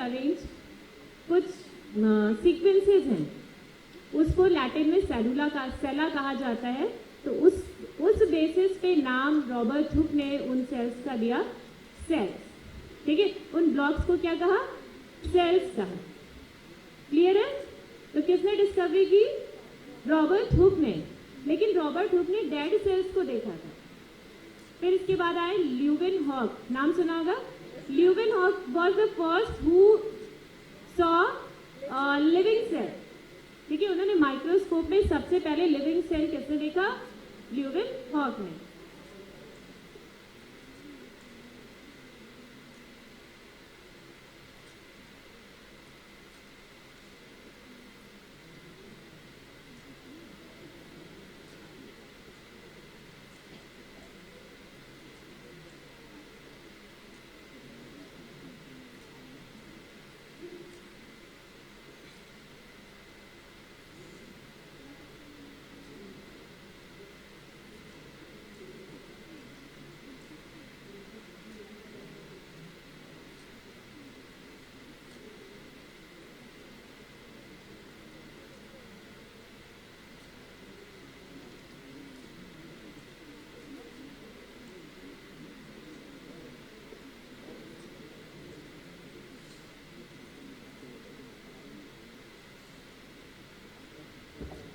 Arrange कुछ sequences हैं, उसको लैटिन में सेला कहा जाता है। तो उस बेसिस पे नाम रॉबर्ट हुक ने उन सेल्स का दिया सेल्स। ठीक है, उन ब्लॉक्स को क्या कहा? सेल्स कहा। क्लियर है? तो किसने डिस्कवरी की? रॉबर्ट हुक ने। लेकिन रॉबर्ट हुक ने डेड सेल्स को देखा था। फिर इसके बाद आए ल्यूवेनहॉक, नाम सुना होगा। Leeuwenhoek was the first who saw living cell. ठीक है, उन्होंने माइक्रोस्कोप में सबसे पहले लिविंग सेल किसने देखा? ल्यूवेनहॉक ने।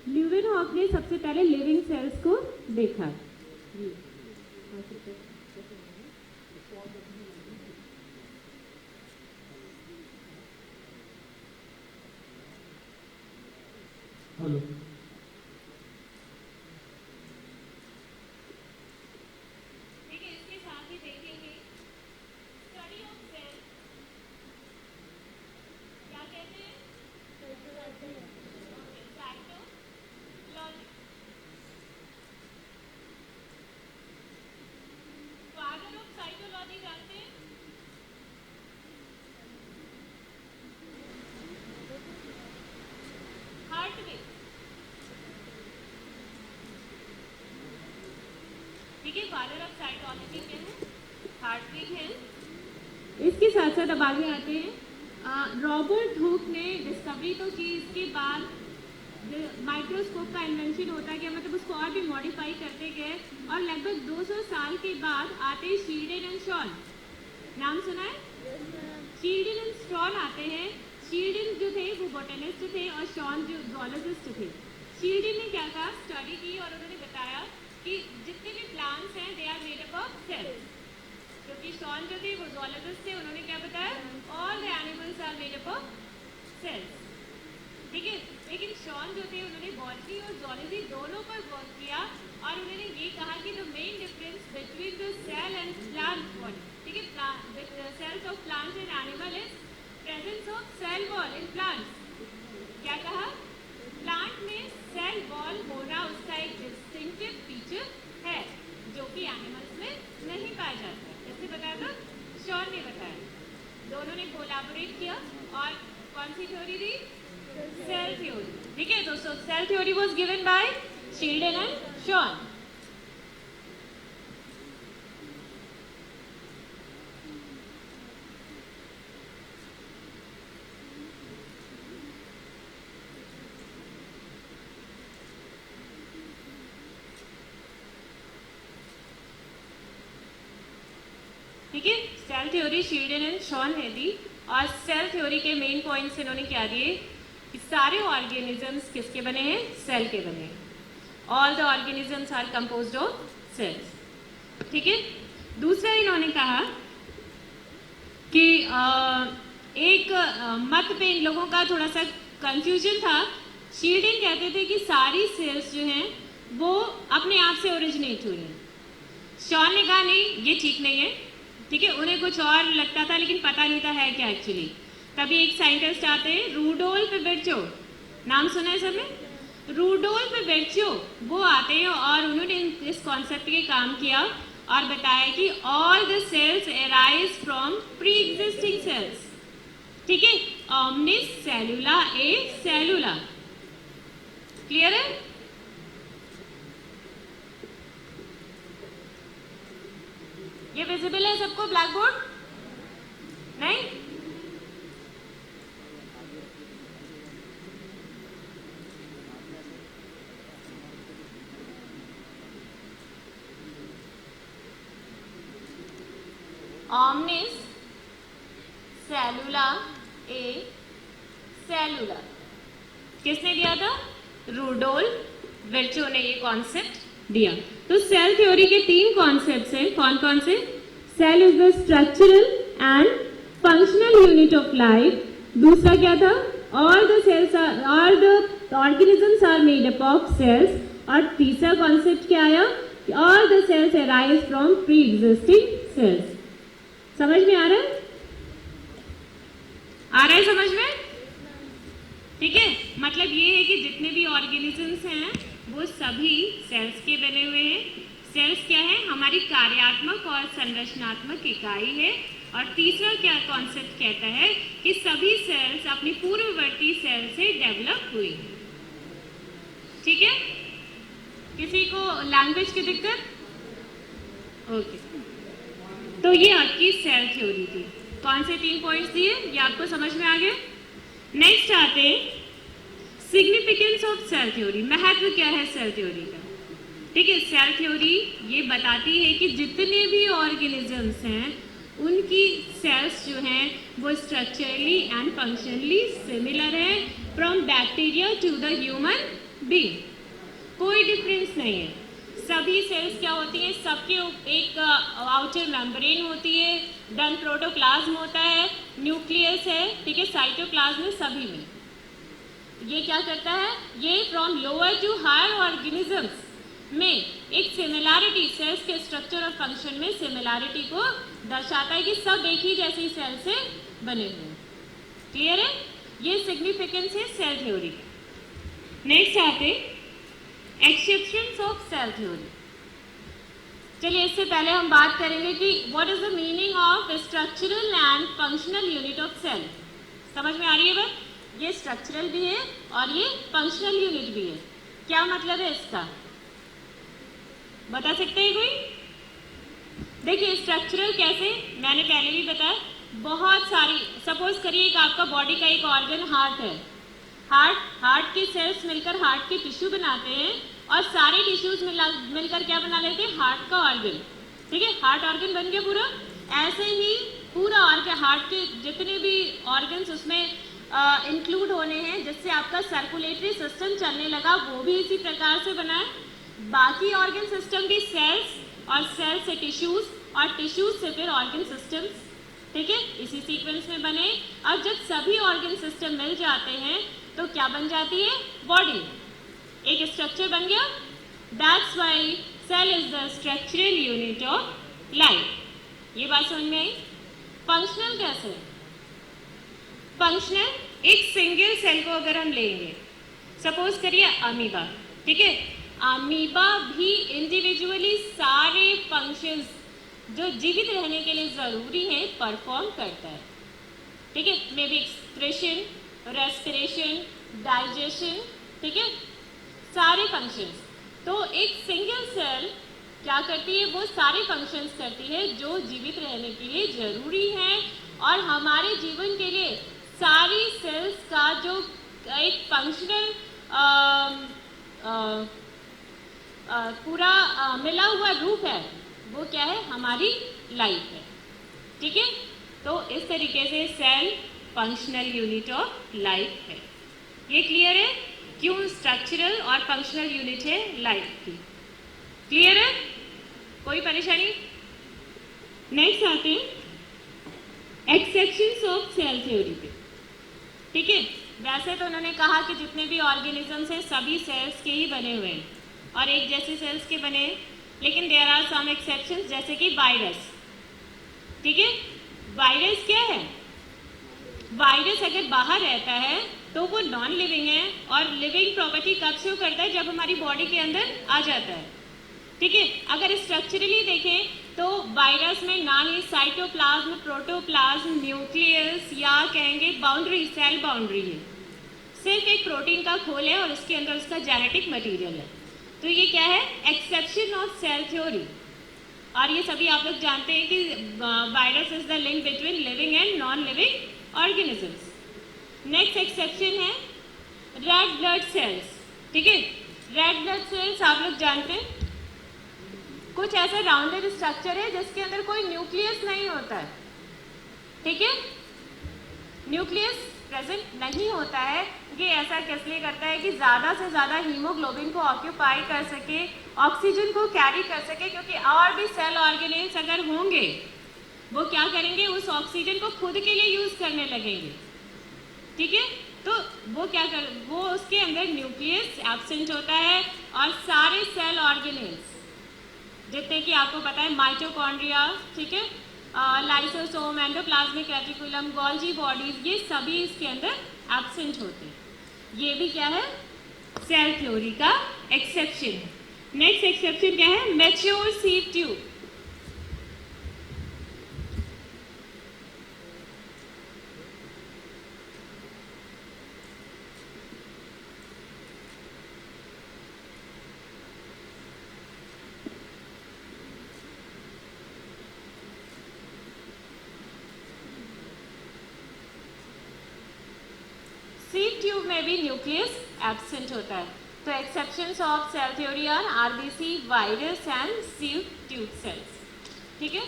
ल्यूवेनहॉक ने सबसे पहले लिविंग सेल्स को देखा। हेलो, फादर ऑफ साइटोलॉजी क्या है? हार्टविग है। इसके साथ साथ अब आगे आते हैं। रॉबर्ट हुक ने डिस्कवरी तो की, इसके बाद माइक्रोस्कोप का इन्वेंशन होता है, मतलब उसको और भी मॉडिफाई करते गए और लगभग 200 साल के बाद आते हैं शील्डेन एंड शॉन। नाम सुना है? शील्डेन एंड शॉन आते हैं। शील्डेन जो थे वो बोटेनिस्ट थे और शॉन जो जूलॉजिस्ट थे। शील्डेन ने क्या कहा? स्टडी की और उन्होंने बताया कि जितने भी प्लांट्स हैं they are made up of cells. क्योंकि शॉन जो थे वो जूलॉजिस्ट थे, उन्होंने क्या बताया? All the animals are made up of cells. ठीक है, लेकिन शॉन जो थे उन्होंने बॉटनी और जूलॉजी दोनों पर वर्क किया और उन्होंने ये कहा कि the main difference between the cell and plant body, ठीक है, cells of plants and animal is presence of cell wall in plants. क्या कहा? प्लांट में सेल वॉल होना उसका एक डिस्टिंक्टिव फीचर है जो कि एनिमल्स में नहीं पाया जाता। इसने बताया था, शॉन ने बताया। दोनों ने कोलैबोरेट किया और कौन सी थ्योरी दी? Cell theory. ठीक है, दोस्तों cell theory was given by Schleiden and Schwann. ठीक है, cell theory Schleiden and Schwann ने दी और सेल थ्योरी के मेन पॉइंट्स इन्होंने क्या दिए कि सारे ऑर्गेनिजम्स किसके बने हैं? सेल के बने हैं। All the organisms are composed of cells. ठीक है, दूसरा इन्होंने कहा कि एक मत पे इन लोगों का थोड़ा सा कंफ्यूजन था। शील्डेन कहते थे कि सारी सेल्स जो हैं वो अपने आप से ओरिजिनेट हुई हैं। शॉन ने कहा नहीं, ये ठीक नहीं है। ठीक है, उन्हें कुछ और लगता था लेकिन पता नहीं था है क्या एक्चुअली। तभी एक साइंटिस्ट आते हैं, रूडोल्फ विर्चो, नाम सुना है सबने? रूडोल्फ विर्चो वो आते हैं और उन्होंने इस कॉन्सेप्ट पे काम किया और बताया कि all the cells arise from pre existing cells. ठीक है, ओमनिस सेलुला ए सेलुला। क्लियर है? ये विजिबल है सबको ब्लैक बोर्ड? नहीं? omnis cellula a cellular। किसने दिया था? रूडोल्फ विर्चो ने ये कॉन्सेप्ट दिया। तो सेल थ्योरी के 3 कॉन्सेप्ट्स हैं। कौन कौन से? Cell is the structural and functional unit of life. दूसरा क्या था? All the cells are, all the organisms are made up of cells. और तीसरा कॉन्सेप्ट क्या आया? All the cells arise from pre existing cells. समझ में आ रहा है? आ रहा है समझ में? ठीक है, मतलब ये है कि जितने भी ऑर्गेनिजम्स हैं वो सभी सेल्स के बने हुए हैं। सेल्स क्या है? हमारी कार्यात्मक और संरचनात्मक इकाई है। और तीसरा क्या कॉन्सेप्ट कहता है कि सभी सेल्स अपनी पूर्ववर्ती सेल से डेवलप हुई हैं। ठीक है, किसी को लैंग्वेज की दिक्कत? ओके, तो ये आपकी सेल थ्योरी थी। कौन से 3 पॉइंट्स दिए? ये आपको समझ में आ गए? नेक्स्ट आते हैं सिग्निफिकेंस ऑफ सेल थ्योरी। महत्व क्या है सेल थ्योरी का? ठीक है, सेल थ्योरी ये बताती है कि जितने भी ऑर्गेनिजम्स हैं उनकी सेल्स जो हैं वो स्ट्रक्चरली एंड फंक्शनली सिमिलर है from bacteria to the human being. कोई डिफरेंस नहीं है। सभी सेल्स क्या होती हैं? सबके एक आउटर मेम्ब्रेन होती है, देन प्रोटोप्लाज्म होता है, न्यूक्लियस है, ठीक है, साइटोप्लाज्म है, सभी में। ये क्या करता है? ये from lower to higher organisms में एक सिमिलैरिटी, सेल्स के स्ट्रक्चर और फंक्शन में सिमिलैरिटी को दर्शाता है कि सब एक ही जैसी सेल से बने हुए हैं। क्लियर है? ये सिग्निफिकेंस है सेल थ्योरी का। नेक्स्ट आते एक्सेप्शंस ऑफ सेल थ्योरी। चलिए, इससे पहले हम बात करेंगे कि what is the meaning of structural and functional unit of cell. समझ में आ रही है बात? ये स्ट्रक्चरल भी है और ये फंक्शनल यूनिट भी है। क्या मतलब है इसका? बता सकते हैं कोई? देखिए, स्ट्रक्चरल कैसे, मैंने पहले भी बताया, बहुत सारी, सपोज करिए कि आपका बॉडी का एक ऑर्गन हार्ट है। हार्ट के सेल्स मिलकर हार्ट के टिश्यू बनाते हैं और सारे टिश्यूज मिलकर क्या बना लेते हैं? हार्ट का ऑर्गन। ठीक है, हार्ट ऑर्गन बन गया पूरा। ऐसे ही पूरा ऑर्गन, हार्ट के जितने भी ऑर्गन्स उसमें इंक्लूड होने हैं, जिससे आपका सर्कुलेटरी सिस्टम चलने लगा, वो भी इसी प्रकार से बना है। बाकी ऑर्गन सिस्टम भी सेल्स, और सेल्स से टिश्यूज, और टिश्यूज से फिर ऑर्गन सिस्टम्स, ठीक है, इसी सीक्वेंस में बने। अब जब सभी ऑर्गन सिस्टम मिल जाते हैं तो क्या बन जाती है? बॉडी, एक स्ट्रक्चर बन गया। That's why cell is the structural unit of life. ये बात समझ में आई? फंक्शनल कैसे? फंक्शनल, एक सिंगल सेल को अगर हम लेंगे, सपोज करिए अमीबा, ठीक है, अमीबा भी इंडिविजुअली सारे फंक्शंस जो जीवित रहने के लिए जरूरी है परफॉर्म करता है। ठीक है, may be expression, respiration, digestion, ठीक है, सारे फंक्शंस। तो एक सिंगल सेल क्या करती है? वो सारे फंक्शंस करती है जो जीवित रहने के लिए जरूरी हैं। और हमारे जीवन के लिए सारी सेल्स का जो एक फंक्शनल पूरा मिला हुआ रूप है, वो क्या है? हमारी लाइफ है। ठीक है, तो इस तरीके से cell functional unit of life है। ये क्लियर है क्यों स्ट्रक्चरल और फंक्शनल यूनिट है लाइफ की? क्लियर है? कोई परेशानी? नेक्स्ट आते हैं एक्सेप्शंस ऑफ सेल थ्योरी पे। ठीक है, वैसे तो उन्होंने कहा कि जितने भी ऑर्गेनिजम्स हैं सभी सेल्स के ही बने हुए हैं और एक जैसे सेल्स के बने हैं, लेकिन देयर आर सम एक्सेप्शंस, जैसे कि वायरस। ठीक है, वायरस क्या है? वायरस अगर बाहर रहता है तो वो नॉन लिविंग है, और लिविंग प्रॉपर्टी कब शो करता है? जब हमारी बॉडी के अंदर आ जाता है। ठीक है, अगर स्ट्रक्चरली देखें तो वायरस में ना ही साइटोप्लाज्म, प्रोटोप्लाज्म, न्यूक्लियस या कहेंगे बाउंड्री, सेल बाउंड्री है, सिर्फ एक प्रोटीन का खोल है और उसके अंदर उसका जेनेटिक मटेरियल है। तो ये क्या है? Exception of cell theory. और ये सभी आप लोग जानते हैं कि virus is the link between living and non living organisms. Next exception है रेड ब्लड सेल्स। ठीक है, रेड ब्लड सेल्स आप लोग जानते हैं, कुछ ऐसा राउंडेड स्ट्रक्चर है जिसके अंदर कोई न्यूक्लियस नहीं होता है, ठीक है, न्यूक्लियस प्रेजेंट नहीं होता है। ये ऐसा किस लिए करता है कि ज़्यादा से ज़्यादा हीमोग्लोबिन को ऑक्यूपाई कर सके, ऑक्सीजन को कैरी कर सके, क्योंकि और भी सेल ऑर्गेनेल्स अगर होंगे वो क्या करेंगे, उस ऑक्सीजन को खुद के लिए यूज़ करने लगेंगे, ठीक है। तो वो उसके अंदर न्यूक्लियस एब्सेंट होता है और सारे सेल ऑर्गेनेल्स जितने कि आपको पता है, माइटोकॉन्ड्रिया, ठीक है, lysosome, endoplasmic reticulum, Golgi bodies, ये सभी इसके अंदर एब्सेंट होते हैं। ये भी क्या है, सेल थ्योरी का एक्सेप्शन है। नेक्स्ट एक्सेप्शन क्या है, mature sieve tube. Sieve tube में भी न्यूक्लियस एब्सेंट होता है। तो exceptions of cell theory are RBC, virus and sieve tube cells, ठीक है।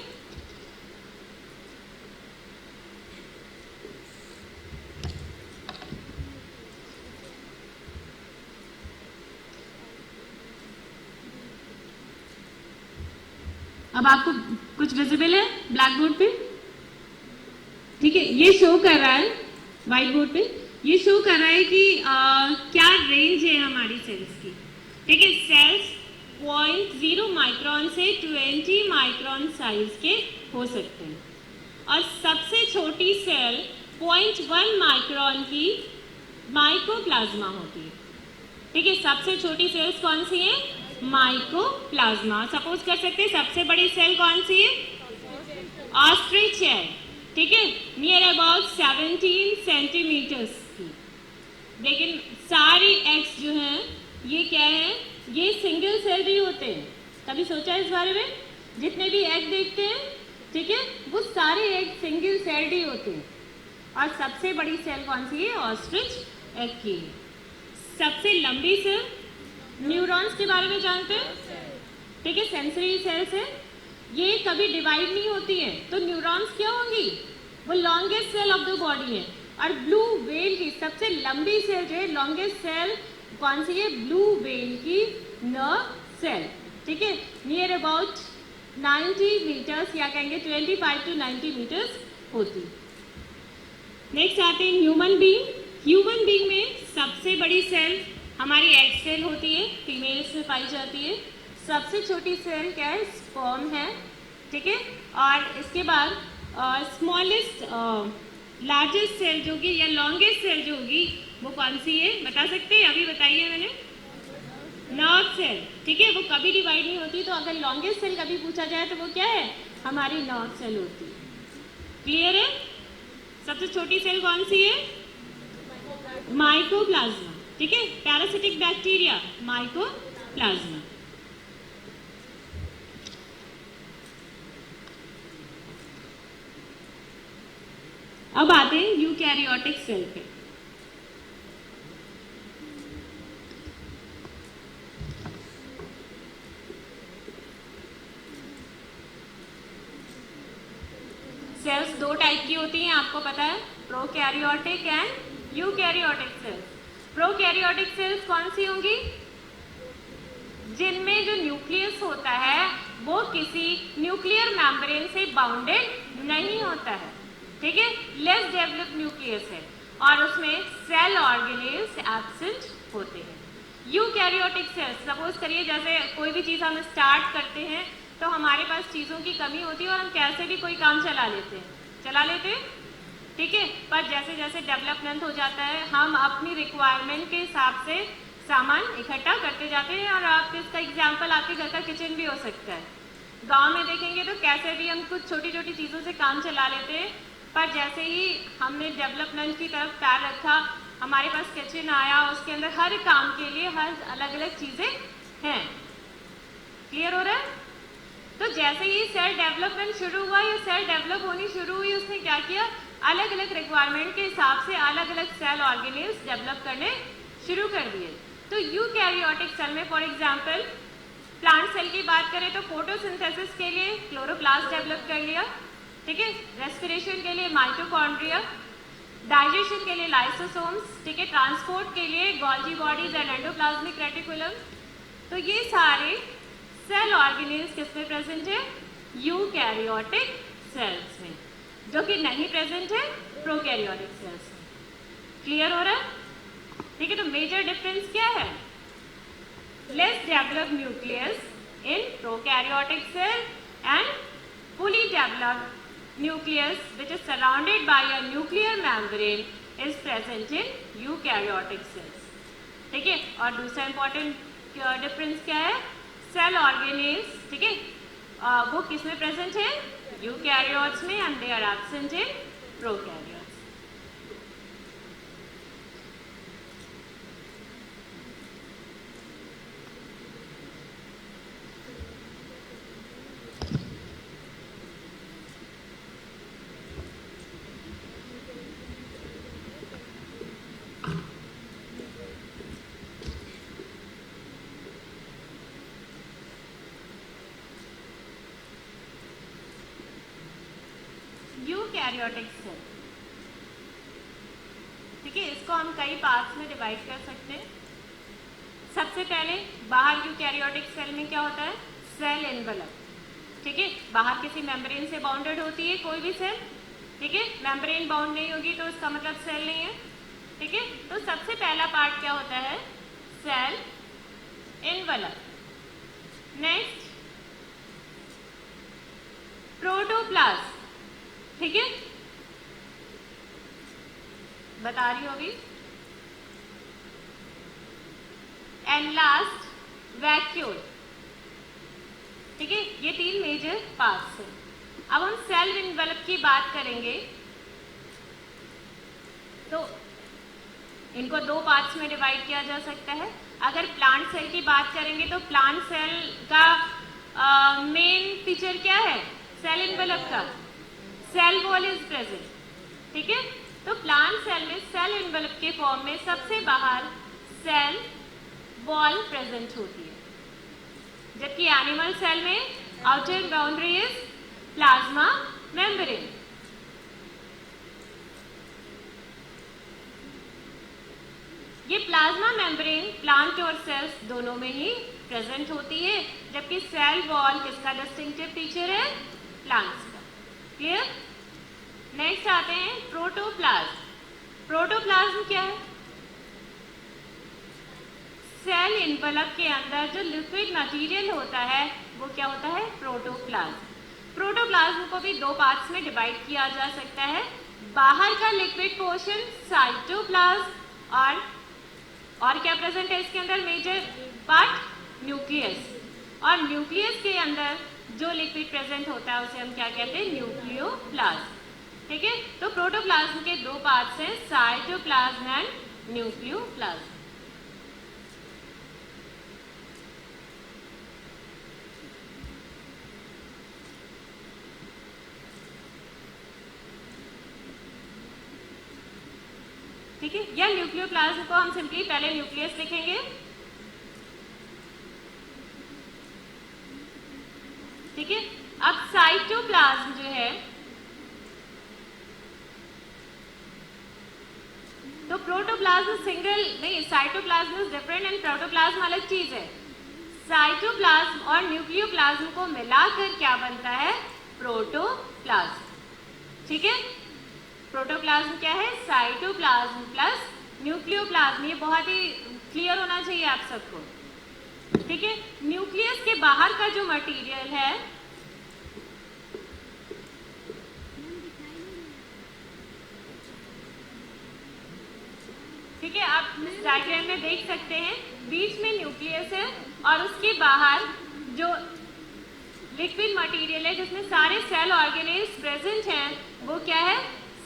अब आपको कुछ विजिबल है ब्लैक बोर्ड पे, ठीक है। ये शो कर रहा है व्हाइट बोर्ड पे, ये शो कर रहा है कि क्या रेंज है हमारी सेल्स की, ठीक है। सेल्स 0.0 माइक्रोन से 20 माइक्रोन साइज के हो सकते हैं और सबसे छोटी सेल 0.1 माइक्रोन की माइकोप्लाज्मा होती है, ठीक है। सबसे छोटी सेल्स कौन सी है, माइकोप्लाज्मा। सपोज कर सकते हैं सबसे बड़ी सेल कौन सी है, ऑस्ट्रिच है, ठीक है, नियर अबाउट 17 सेंटीमीटर्स की। लेकिन सारी एग्स जो हैं ये क्या है, ये सिंगल सेल ही होते हैं। कभी सोचा इस बारे में, जितने भी एग देखते हैं, ठीक है, वो सारे एग सिंगल सेल ही होते हैं। और सबसे बड़ी सेल कौन सी है, ऑस्ट्रिच एग की। सबसे लंबी सेल, न्यूरॉन्स के बारे में जानते हैं, ठीक है, सेंसरी सेल्स है, ये कभी डिवाइड नहीं होती है। तो न्यूरॉन्स क्या होंगी, वो longest cell of the body है। और ब्लू वेल की सबसे लंबी सेल जो है, लॉन्गेस्ट सेल कौन सी है, ब्लू वेल की नर्व सेल, ठीक है, नियर अबाउट 90 मीटर्स या कहेंगे 25 to 90 मीटर्स होती। नेक्स्ट आते हैं ह्यूमन बीइंग। ह्यूमन बीइंग में सबसे बड़ी सेल हमारी एग सेल होती है, फीमेल्स में पाई जाती है। सबसे छोटी सेल क्या है, स्पर्म है, ठीक है। और इसके बाद स्मॉलेस्ट लार्जेस्ट सेल जो होगी या लॉन्गेस्ट सेल जो होगी वो कौन सी है, बता सकते हैं, अभी बताइए मैंने, नर्व सेल, ठीक है। वो कभी डिवाइड नहीं होती, तो अगर लॉन्गेस्ट सेल कभी पूछा जाए तो वो क्या है, हमारी नर्व सेल होती है। क्लियर है। सबसे छोटी सेल कौन सी है, माइकोप्लाज्मा, ठीक है, पैरासिटिक बैक्टीरिया, माइकोप्लाज्मा। अब आते हैं यूकैरियोटिक सेल पे। सेल्स दो टाइप की होती हैं, आपको पता है, prokaryotic and eukaryotic cells. Prokaryotic cells कौन सी होंगी, जिनमें जो न्यूक्लियस होता है वो किसी न्यूक्लियर मेम्ब्रेन से बाउंडेड नहीं होता है, ठीक है, लेस डेवलप्ड न्यूक्लियस है और उसमें सेल ऑर्गेनेल्स एब्सेंट होते हैं। यूकैरियोटिक सेल्स, सपोज करिए जैसे कोई भी चीज़ हम स्टार्ट करते हैं तो हमारे पास चीज़ों की कमी होती है और हम कैसे भी कोई काम चला लेते हैं, ठीक है। पर जैसे जैसे डेवलपमेंट हो जाता है हम अपनी रिक्वायरमेंट के हिसाब से सामान इकट्ठा करते जाते हैं। और आप इसका एग्जाम्पल आपके घर का किचन भी हो सकता है। गांव में देखेंगे तो कैसे भी हम कुछ छोटी छोटी चीज़ों से काम चला लेते हैं, पर जैसे ही हमने डेवलपमेंट की तरफ पैर रखा, हमारे पास किचन आया, उसके अंदर हर काम के लिए हर अलग अलग चीज़ें हैं। क्लियर हो रहा है। तो जैसे ही सेल डेवलपमेंट शुरू हुआ या सेल डेवलप होनी शुरू हुई, उसने क्या किया, अलग अलग रिक्वायरमेंट के हिसाब से अलग अलग सेल ऑर्गेनेल्स डेवलप करने शुरू कर दिए। तो यूकैरियोटिक सेल में फॉर एग्जांपल प्लांट सेल की बात करें तो फोटोसिंथेसिस के लिए क्लोरोप्लास्ट डेवलप कर लिया, ठीक है, रेस्पिरेशन के लिए माइटोकॉन्ड्रिया, डाइजेशन के लिए लाइसोसोम्स, ठीक है, ट्रांसपोर्ट के लिए Golgi bodies and endoplasmic reticulum. तो ये सारे सेल ऑर्गेनेल्स किसमें प्रेजेंट है? यूकैरियोटिक सेल्स में, जो कि नहीं प्रेजेंट है प्रोकैरियोटिक सेल्स में। क्लियर हो रहा है? ठीक है, तो मेजर डिफरेंस क्या है? Less developed nucleus in prokaryotic cell and fully developed nucleus which is surrounded by a nuclear membrane is present in eukaryotic cells। ठीक है, और दूसरा इंपॉर्टेंट डिफरेंस क्या है? सेल ऑर्गेनेल्स, ठीक है, वो किस में प्रेजेंट है? यूकैरियोट्स में, and they are absent in prokaryotes. Eukaryotic cell, ठीक है, इसको हम कई पार्ट्स में डिवाइड कर सकते हैं। सबसे पहले बाहर यूकैरियोटिक सेल में क्या होता है? सेल एनवलप, ठीक है, बाहर किसी मेम्ब्रेन से बाउंडेड होती है कोई भी सेल, ठीक है, मेम्ब्रेन बाउंड नहीं होगी तो इसका मतलब सेल नहीं है, ठीक है। तो सबसे पहला पार्ट क्या होता है? Cell envelope. नेक्स्ट प्रोटोप्लाज्म, ठीक है, बता रही हो अभी। एंड लास्ट वैक्यूल, ठीक है, ये तीन मेजर पार्ट्स हैं। अब हम सेल एनवलप की बात करेंगे तो इनको दो पार्ट्स में डिवाइड किया जा सकता है। अगर प्लांट सेल की बात करेंगे तो प्लांट सेल का मेन फीचर क्या है? सेल एनवलप का सेल वॉल इज प्रेजेंट, ठीक है। तो प्लांट सेल में सेल एनवलप के फॉर्म में सबसे बाहर सेल वॉल प्रेजेंट होती है, जबकि एनिमल सेल में outer boundary is plasma membrane. ये प्लाज्मा मेम्ब्रेन प्लांट और सेल्स दोनों में ही प्रेजेंट होती है, जबकि सेल वॉल किसका डिस्टिंक्टिव फीचर है? प्लांट्स का। क्लियर? नेक्स्ट आते हैं प्रोटोप्लाज्म। प्रोटोप्लाज्म क्या है? सेल एनवलप के अंदर जो लिक्विड मटेरियल होता है वो क्या होता है? प्रोटोप्लाज्म। प्रोटोप्लाज्म को भी दो पार्ट्स में डिवाइड किया जा सकता है। बाहर का लिक्विड पोर्शन साइटोप्लाज्म और क्या प्रेजेंट है इसके अंदर? Major part nucleus. और न्यूक्लियस के अंदर जो लिक्विड प्रेजेंट होता है उसे हम क्या कहते हैं? न्यूक्लियोप्लाज्म। ठीक है, तो प्रोटोप्लाज्म के दो पार्ट्स हैं, साइटोप्लाज्म एंड न्यूक्लियोप्लाज्म। ठीक है, या न्यूक्लियोप्लाज्म को हम सिंपली पहले न्यूक्लियस लिखेंगे। ठीक है, अब साइटोप्लाज्म जो है, तो प्रोटोप्लाज्म सिंगल नहीं, cytoplasm is different and protoplasm अलग चीज है। साइटोप्लाज्म और न्यूक्लियोप्लाज्म को मिलाकर क्या बनता है? प्रोटोप्लाज्म। ठीक है, प्रोटोप्लाज्म क्या है? Cytoplasm plus nucleoplasm. ये बहुत ही क्लियर होना चाहिए आप सबको। ठीक है, न्यूक्लियस के बाहर का जो मटेरियल है ठीक है, आप इस डायग्राम में देख सकते हैं, बीच में न्यूक्लियस है और उसके बाहर जो लिक्विड मटेरियल है जिसमें सारे सेल ऑर्गेनेल्स प्रेजेंट हैं वो क्या है?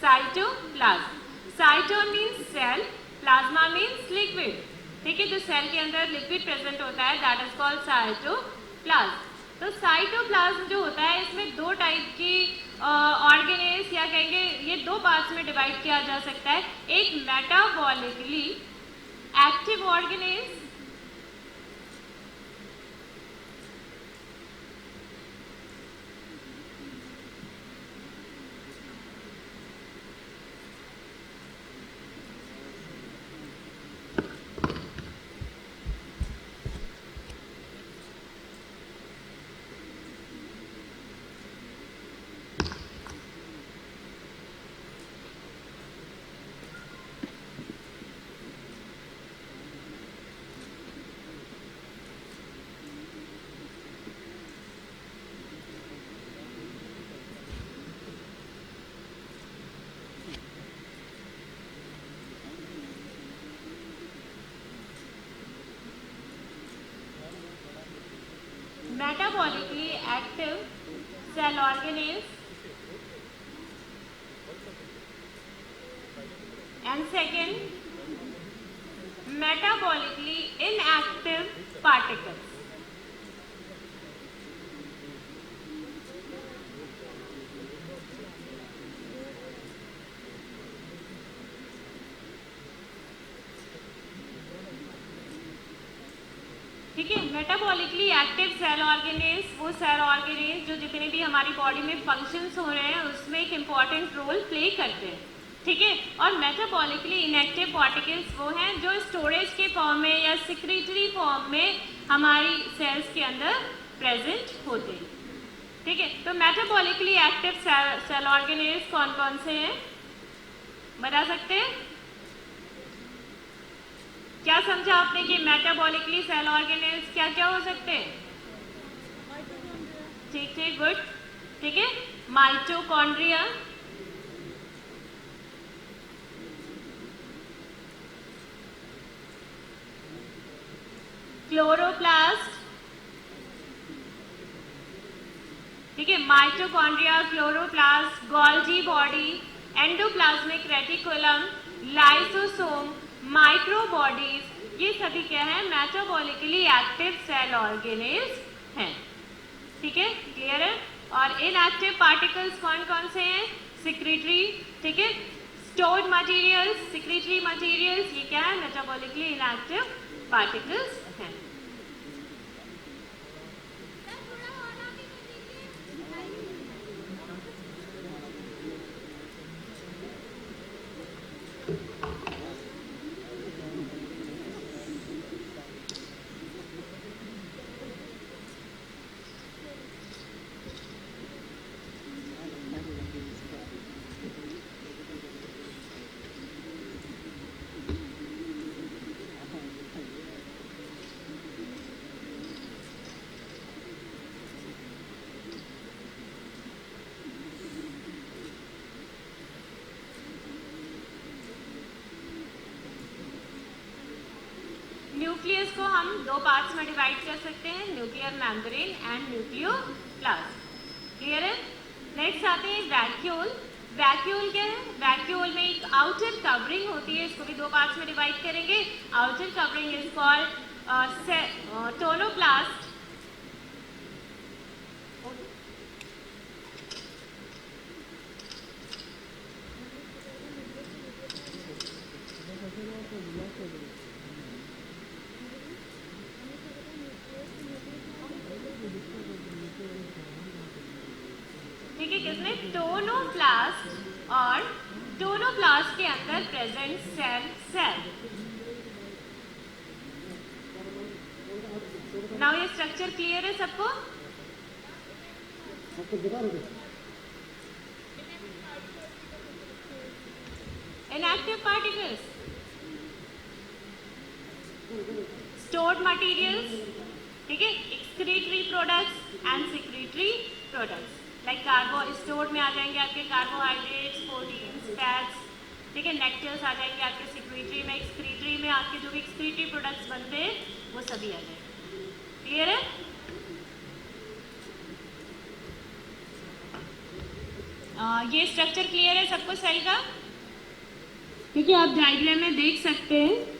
Cytoplasm. Cyto means cell, plasma means liquid. ठीक है, जो सेल के अंदर लिक्विड प्रेजेंट होता है दैट इज कॉल्ड साइटोप्लाज्म। तो साइटोप्लाज्म जो होता है इसमें दो टाइप की ऑर्गेनेल्स या कहेंगे ये दो पार्ट्स में डिवाइड किया जा सकता है। एक metabolically active organelles metabolically active cell organelles, and second, metabolically inactive particles. ठीक है, मेटाबॉलिकली एक्टिव सेल ऑर्गेनेल्स वो सेल ऑर्गेनेल्स जो जितने भी हमारी बॉडी में फंक्शंस हो रहे हैं उसमें एक इम्पॉर्टेंट रोल प्ले करते हैं। ठीक है, और मेटाबॉलिकली इनएक्टिव पार्टिकल्स वो हैं जो स्टोरेज के फॉर्म में या सिक्रीटरी फॉर्म में हमारी सेल्स के अंदर प्रेजेंट होते हैं। ठीक है, तो मेटाबॉलिकली एक्टिव सेल ऑर्गेनेल्स कौन कौन से हैं बता सकते हैं? क्या समझा आपने कि मेटाबॉलिकली सेल ऑर्गेनेल्स क्या क्या हो सकते हैं? ठीक ठीक, गुड। ठीक है, माइटोकॉन्ड्रिया, क्लोरोप्लास्ट, ठीक है, mitochondria, chloroplast, Golgi body, endoplasmic reticulum, lysosome, microbodies, ये सभी क्या है? मेटाबॉलिकली एक्टिव सेल ऑर्गेनेल्स हैं। ठीक है, क्लियर है? और इनएक्टिव पार्टिकल्स कौन कौन से हैं? सिक्रीटरी, ठीक है, स्टोर्ड मटेरियल्स, सिक्रीटरी मटेरियल्स, ये क्या है? मेटाबॉलिकली इनएक्टिव पार्टिकल्स हैं। न्यूक्लियस को हम दो पार्ट्स में डिवाइड कर सकते हैं, न्यूक्लियर मेम्ब्रेन एंड न्यूक्लियोप्लास्ट। क्लियर है? नेक्स्ट आते हैं वैक्यूल। वैक्यूल क्या है? वैक्यूल में एक आउटर कवरिंग होती है, इसको भी दो पार्ट्स में डिवाइड करेंगे। Outer covering is called tonoplast, ठीक है, किसमें? टोनोप्लास्ट, और टोनोप्लास्ट के अंदर प्रेजेंट सेल। नाउ ये स्ट्रक्चर क्लियर है सबको? इनएक्टिव पार्टिकल्स, स्टोर्ड मटेरियल्स, ठीक है, excretory products and secretory products like कार्बो, stored में आ जाएंगे आपके कार्बोहाइड्रेट्स, प्रोटीन्स, फैट्स, ठीक है, नेक्टर्स आ जाएंगे आपके सिक्रीटरी में, एक्सक्रीटरी में आपके जो भी एक्सक्रीटरी प्रोडक्ट्स बनते हैं वो सभी आ जाएंगे। क्लियर है? ये स्ट्रक्चर क्लियर है सबको सेल का? ठीक है, आप डायग्राम में देख सकते हैं।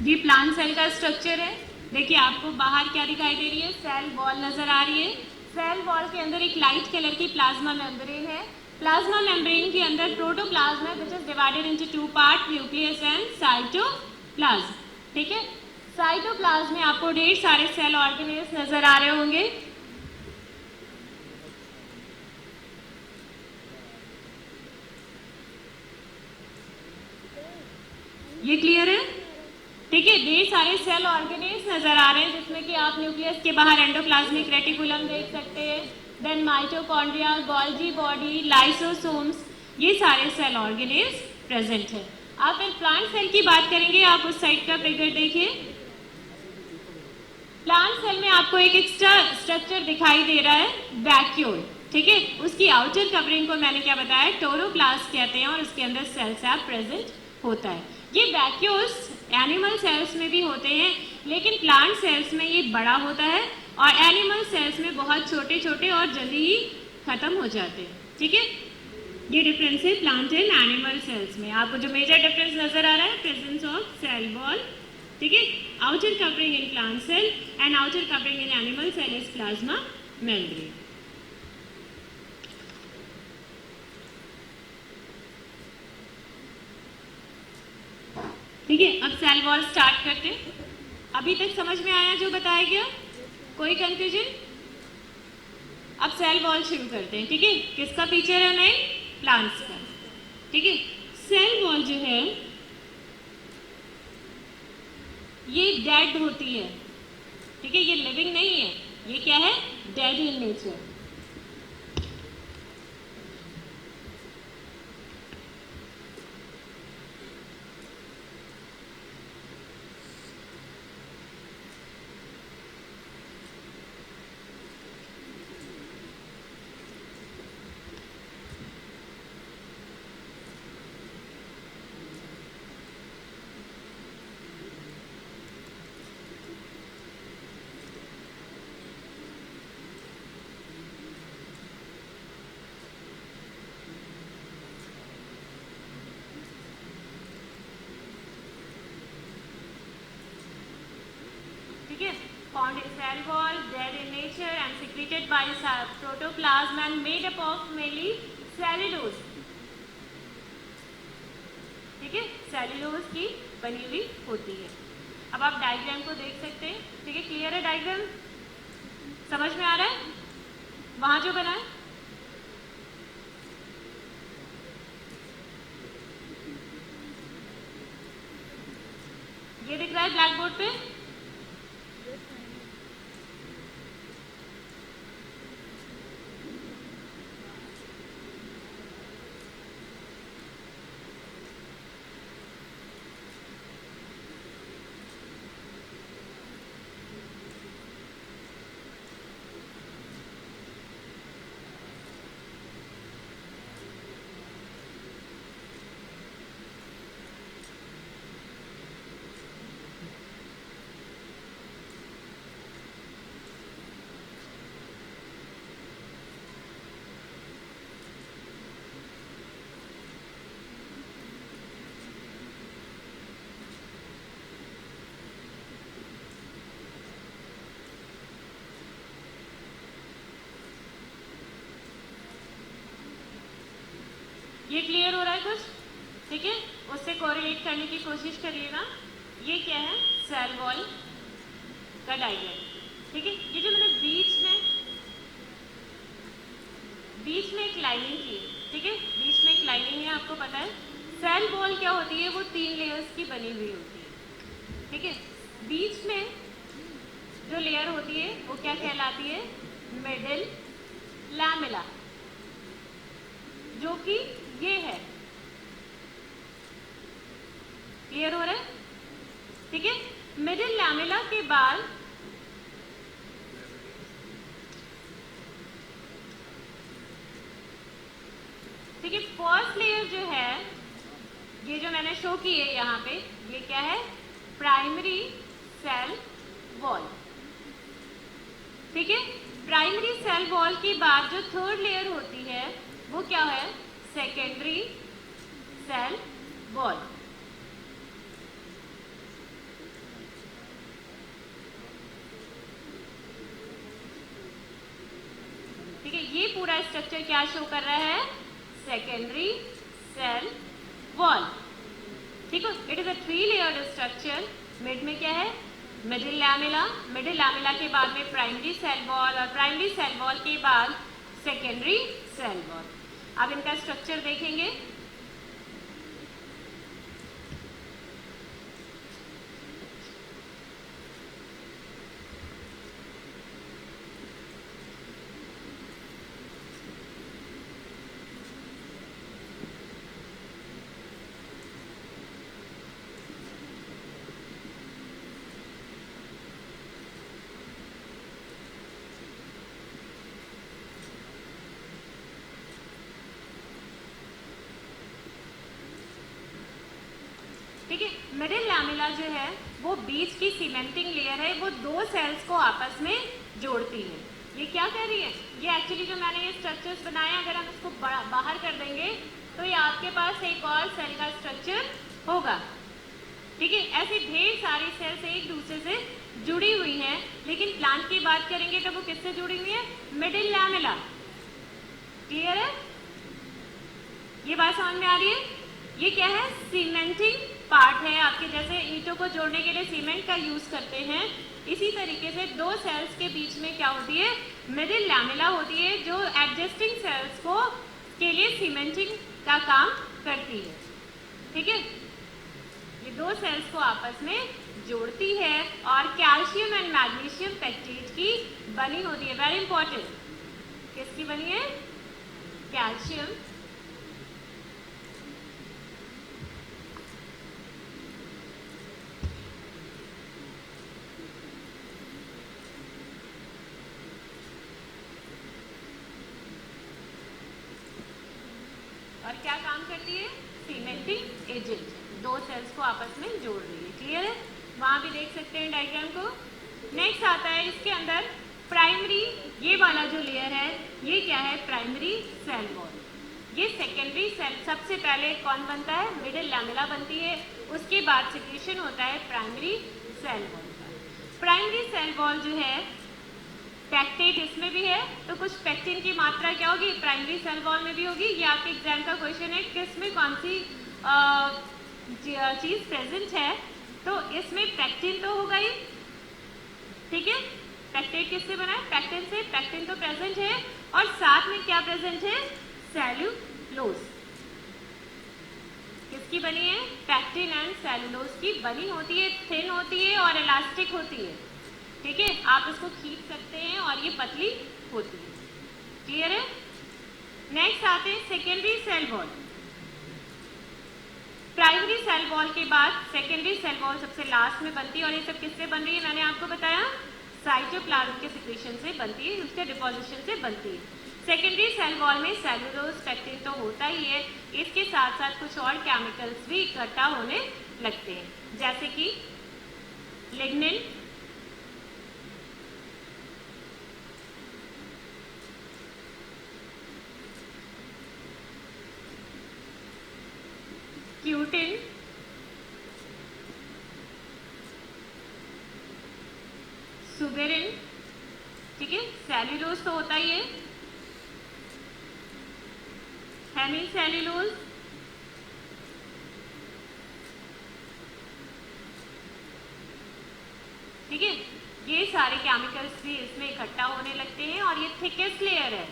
ये प्लांट सेल का स्ट्रक्चर है। देखिए आपको बाहर क्या दिखाई दे रही है? सेल वॉल नजर आ रही है। सेल वॉल के अंदर एक लाइट कलर की प्लाज्मा मेम्ब्रेन है। प्लाज्मा मेम्ब्रेन के अंदर प्रोटोप्लाज्म है which is divided into two part, nucleus and cytoplasm. ठीक है, साइटोप्लाज्म में आपको ढेर सारे सेल ऑर्गेनेल्स नजर आ रहे होंगे। ये क्लियर है? ठीक है, ढेर सारे सेल ऑर्गेनेल्स नजर आ रहे हैं जिसमें कि आप न्यूक्लियस के बाहर एंडोप्लाज्मिक रेटिकुलम देख सकते हैं, then mitochondria, Golgi body, lysosomes, ये सारे सेल ऑर्गेनेल्स प्रेजेंट है। आप फिर प्लांट सेल की बात करेंगे, आप उस साइड का फिगर देखिए। प्लांट सेल में आपको एक एक्स्ट्रा स्ट्रक्चर दिखाई दे रहा है, वैक्यूल। ठीक है। उसकी आउटर कवरिंग को मैंने क्या बताया, क्लोरोप्लास्ट कहते हैं, और उसके अंदर सेल सैप प्रेजेंट होता है। ये वैक्यूल्स एनिमल सेल्स में भी होते हैं, लेकिन प्लांट सेल्स में ये बड़ा होता है और एनिमल सेल्स में बहुत छोटे छोटे और जल्दी ही खत्म हो जाते हैं। ठीक है, ये डिफरेंस है प्लांट एंड एनिमल सेल्स में। आपको जो मेजर डिफरेंस नजर आ रहा है, प्रेजेंस ऑफ सेल वॉल, ठीक है, outer covering in plant cell and outer covering in animal cell is plasma membrane. ठीक है, अब सेल वॉल स्टार्ट करते हैं। अभी तक समझ में आया जो बताया गया, कोई कंफ्यूजन? अब सेल वॉल शुरू करते हैं। ठीक है, किसका फीचर है नहीं, प्लांट्स का। ठीक है, सेल वॉल जो है ये डेड होती है। ठीक है, ये लिविंग नहीं है, ये क्या है, dead in nature. Found in cell wall, dead in nature and secreted by protoplasm and made up of mainly cellulose. ठीक है, सेल्यूलोज की बनी हुई होती है। अब आप डायग्राम को देख सकते हैं। ठीक है, क्लियर है डायग्राम, समझ में आ रहा है? वहां जो बना है ये दिख रहा है ब्लैक बोर्ड पे। ये क्लियर हो रहा है कुछ? ठीक है, उससे कोरिलेट करने की कोशिश करिएगा। ये क्या है, सेल वॉल का डायग्राम। ठीक है, ये जो मैंने बीच में एक लाइनिंग की, ठीक है, बीच में एक लाइनिंग है, आपको पता है सेल वॉल क्या होती है, वो 3 लेयर्स की बनी हुई होती है। ठीक है, बीच में जो लेयर होती है वो क्या कहलाती है, मिडिल लैमेला, जो कि ये है। क्लियर हो रहा है? ठीक है, मिडिल लैमेला के बाद ठीक है, फर्स्ट लेयर जो है, ये जो मैंने शो की है यहाँ पे, ये क्या है, प्राइमरी सेल वॉल। ठीक है, प्राइमरी सेल वॉल के बाद जो थर्ड लेयर होती है वो क्या है, सेकेंडरी सेल वॉल। ठीक है, ये पूरा स्ट्रक्चर क्या शो कर रहा है, सेकेंडरी सेल वॉल। ठीक है, it is a 3 layered structure. Mid में क्या है, मिडिल लैमेला, मिडिल लैमेला के बाद में प्राइमरी सेल वॉल, और प्राइमरी सेल वॉल के बाद सेकेंडरी सेल वॉल। अब इनका स्ट्रक्चर देखेंगे। लैमेला जो है वो बीच की सीमेंटिंग लेयर है, वो दो सेल्स को आपस में जोड़ती है। ये क्या कह रही है, ये एक्चुअली जो मैंने ये स्ट्रक्चर्स बनाए, अगर हम इसको बाहर कर देंगे तो ये आपके पास एक और सेल का स्ट्रक्चर होगा। ठीक है, ऐसे ढेर सारी सेल्स एक दूसरे से जुड़ी हुई हैं, लेकिन प्लांट की बात करेंगे तो वो किससे जुड़ी हुई है, मिडिल लैमेला। क्लियर है, ये बात समझ में आ रही है। ये क्या है, सीमेंटिंग पार्ट है आपके, जैसे ईंटों को जोड़ने के लिए सीमेंट का यूज करते हैं, इसी तरीके से दो सेल्स के बीच में क्या होती है, मिडिल लैमेला होती है, जो एडजस्टिंग सेल्स को के लिए सीमेंटिंग का काम करती है। ठीक है, ये दो सेल्स को आपस में जोड़ती है और कैल्शियम एंड मैग्नीशियम पेक्टेट की बनी होती है। वेरी इंपॉर्टेंट, किसकी बनी है, कैल्शियम और क्या काम करती है, सीमेंटिंग एजेंट, दो सेल्स को आपस में जोड़ रही है। क्लियर है, वहां भी देख सकते हैं डायग्राम को। नेक्स्ट आता है इसके अंदर प्राइमरी, ये वाला जो लेयर है ये क्या है, प्राइमरी सेल वॉल। ये सेकेंडरी सेल, सबसे पहले कौन बनता है, मिडिल लैमेला बनती है, उसके बाद सिक्रीशन होता है प्राइमरी सेल वॉल का। प्राइमरी सेल वॉल जो है, पैक्टेट इसमें भी है, तो कुछ पैक्टिन की मात्रा क्या होगी, प्राइमरी सेल वॉल में भी होगी। ये आपके एग्जाम का क्वेश्चन है, किसमें कौन सी चीज प्रेजेंट है, तो इसमें पैक्टिन तो होगा ही। ठीक है, पैक्टेट किससे बना है, पैक्टिन से, पैक्टिन तो प्रेजेंट है, और साथ में क्या प्रेजेंट है, सेल्यूलोज। किसकी बनी है, पैक्टिन एंड सेल्यूलोज की बनी होती है, थिन होती है और इलास्टिक होती है। ठीक है, आप इसको खींच सकते हैं और ये पतली होती है। क्लियर है, नेक्स्ट आते हैं secondary cell wall. Primary cell wall के बाद सेकेंडरी सेल वॉल सबसे लास्ट में बनती है, और ये सब किससे बन रही है, मैंने आपको बताया साइटोप्लाज्म के सिक्रीशन से बनती है, उसके डिपोजिशन से बनती है। सेकेंडरी सेल वॉल में सेलुलोज पैक्टिन तो होता ही है, इसके साथ साथ कुछ और केमिकल्स भी इकट्ठा होने लगते हैं, जैसे कि लिग्निन, क्यूटिन, सुबेरिन। ठीक है, सेल्यूलोज तो होता ही है, हेमीसेल्यूलोज, ठीक है, ये सारे केमिकल्स भी इसमें इकट्ठा होने लगते हैं, और ये थिकेस्ट लेयर है,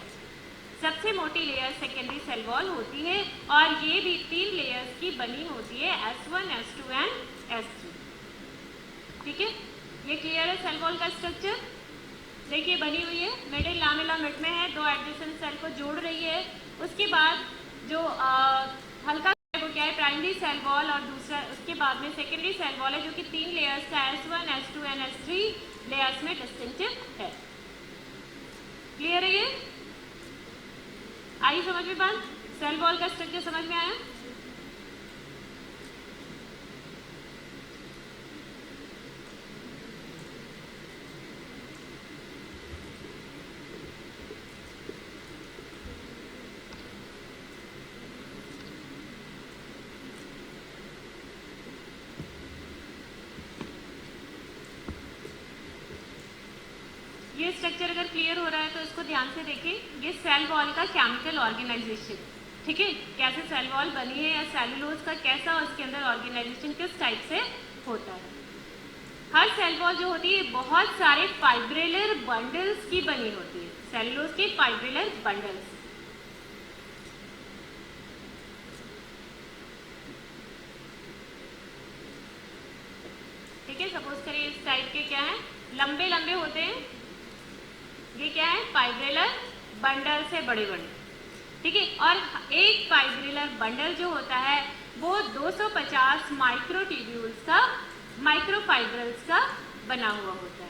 सबसे मोटी लेयर सेकेंडरी सेल वॉल होती है, और ये भी 3 लेयर्स की बनी होती है, S1, S2 एंड S3। ठीक है, ये क्लियर है सेल वॉल का स्ट्रक्चर। देखिए बनी हुई है, मिडिल लैमेला मिड में है, दो एडजेसेंट सेल को जोड़ रही है। उसके बाद जो हल्का वो क्या है, प्राइमरी सेल वॉल, और दूसरा उसके बाद में सेकेंडरी सेल वॉल है, जो कि 3 लेयर्स का S1, S2 and S3 layers में डिस्टिंक्टिव है। क्लियर है, ये आई समझ में बात, सेल वॉल का स्ट्रक्चर समझ में आया। ये स्ट्रक्चर अगर क्लियर हो रहा है तो इसको ध्यान से देखें। ये सेल वॉल का केमिकल ऑर्गेनाइजेशन, ठीक है, कैसे सेल वॉल बनी है, या सेलुलोज का कैसा उसके अंदर ऑर्गेनाइजेशन किस टाइप से होता है। हर सेल वॉल जो होती है बहुत सारे फाइब्रिलर बंडल्स की बनी होती है, सेलुलोज के फाइब्रिलर बंडल्स। ठीक है, सपोज करिए इस टाइप के क्या है, लंबे लंबे होते हैं, ये क्या है, फाइब्रिलर बंडल से बड़े बड़े। ठीक है, और एक फाइब्रिलर बंडल जो होता है वो 250 माइक्रोट्यूब्यूल्स का, माइक्रोफाइब्रल्स का बना हुआ होता है।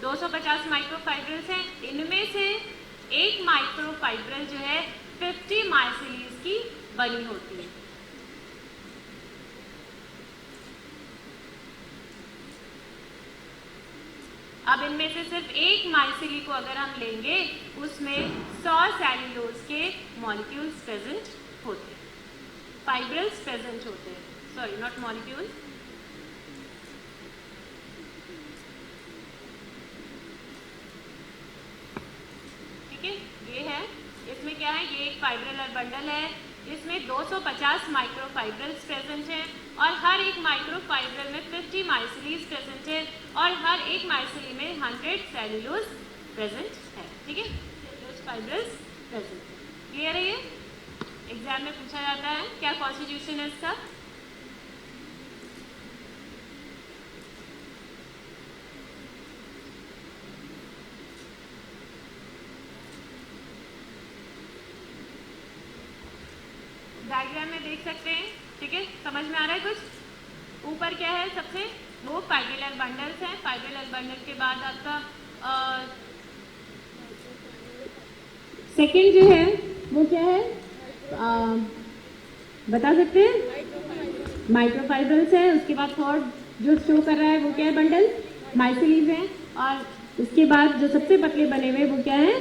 250 माइक्रोफाइब्रिल्स हैं, इनमें से एक माइक्रोफाइब्रिल जो है 50 माइसिलीज की बनी होती है। अब इनमें से सिर्फ एक माइसिली को अगर हम लेंगे उसमें 100 सेल्यूलोज के मॉलिक्यूल्स प्रेजेंट होते हैं, फाइब्रिल्स प्रेजेंट होते हैं, सॉरी नॉट मॉलिक्यूल्स। ठीक है, ये है, इसमें क्या है, ये एक फाइब्रिलर बंडल है, इसमें 250 माइक्रोफाइब्रिल्स प्रेजेंट हैं और हर एक माइक्रोफाइब्रिल में 50 माइसिलीज प्रेजेंट है और हर एक माइसिली में 100 सेल्यूलोज प्रेजेंट है। ठीक है, सेल्यूलोज फाइब्रिल्स प्रेजेंट है। क्लियर है? ये एग्जाम में पूछा जाता है, क्या कॉन्स्टिट्यूशन है इसका? डायग्राम में देख सकते हैं। ठीक है, समझ में आ रहा है कुछ? ऊपर क्या है, सबसे वो फाइब्रिलर बंडल्स हैं, फाइब्रिलर बंडल के बाद आपका सेकंड जो है वो क्या है, बता सकते हैं? माइक्रोफाइब्रिल्स है। उसके बाद थर्ड जो शो कर रहा है वो क्या है, बंडल माइसिलीज है। और उसके बाद जो सबसे पतले बने हुए वो क्या है,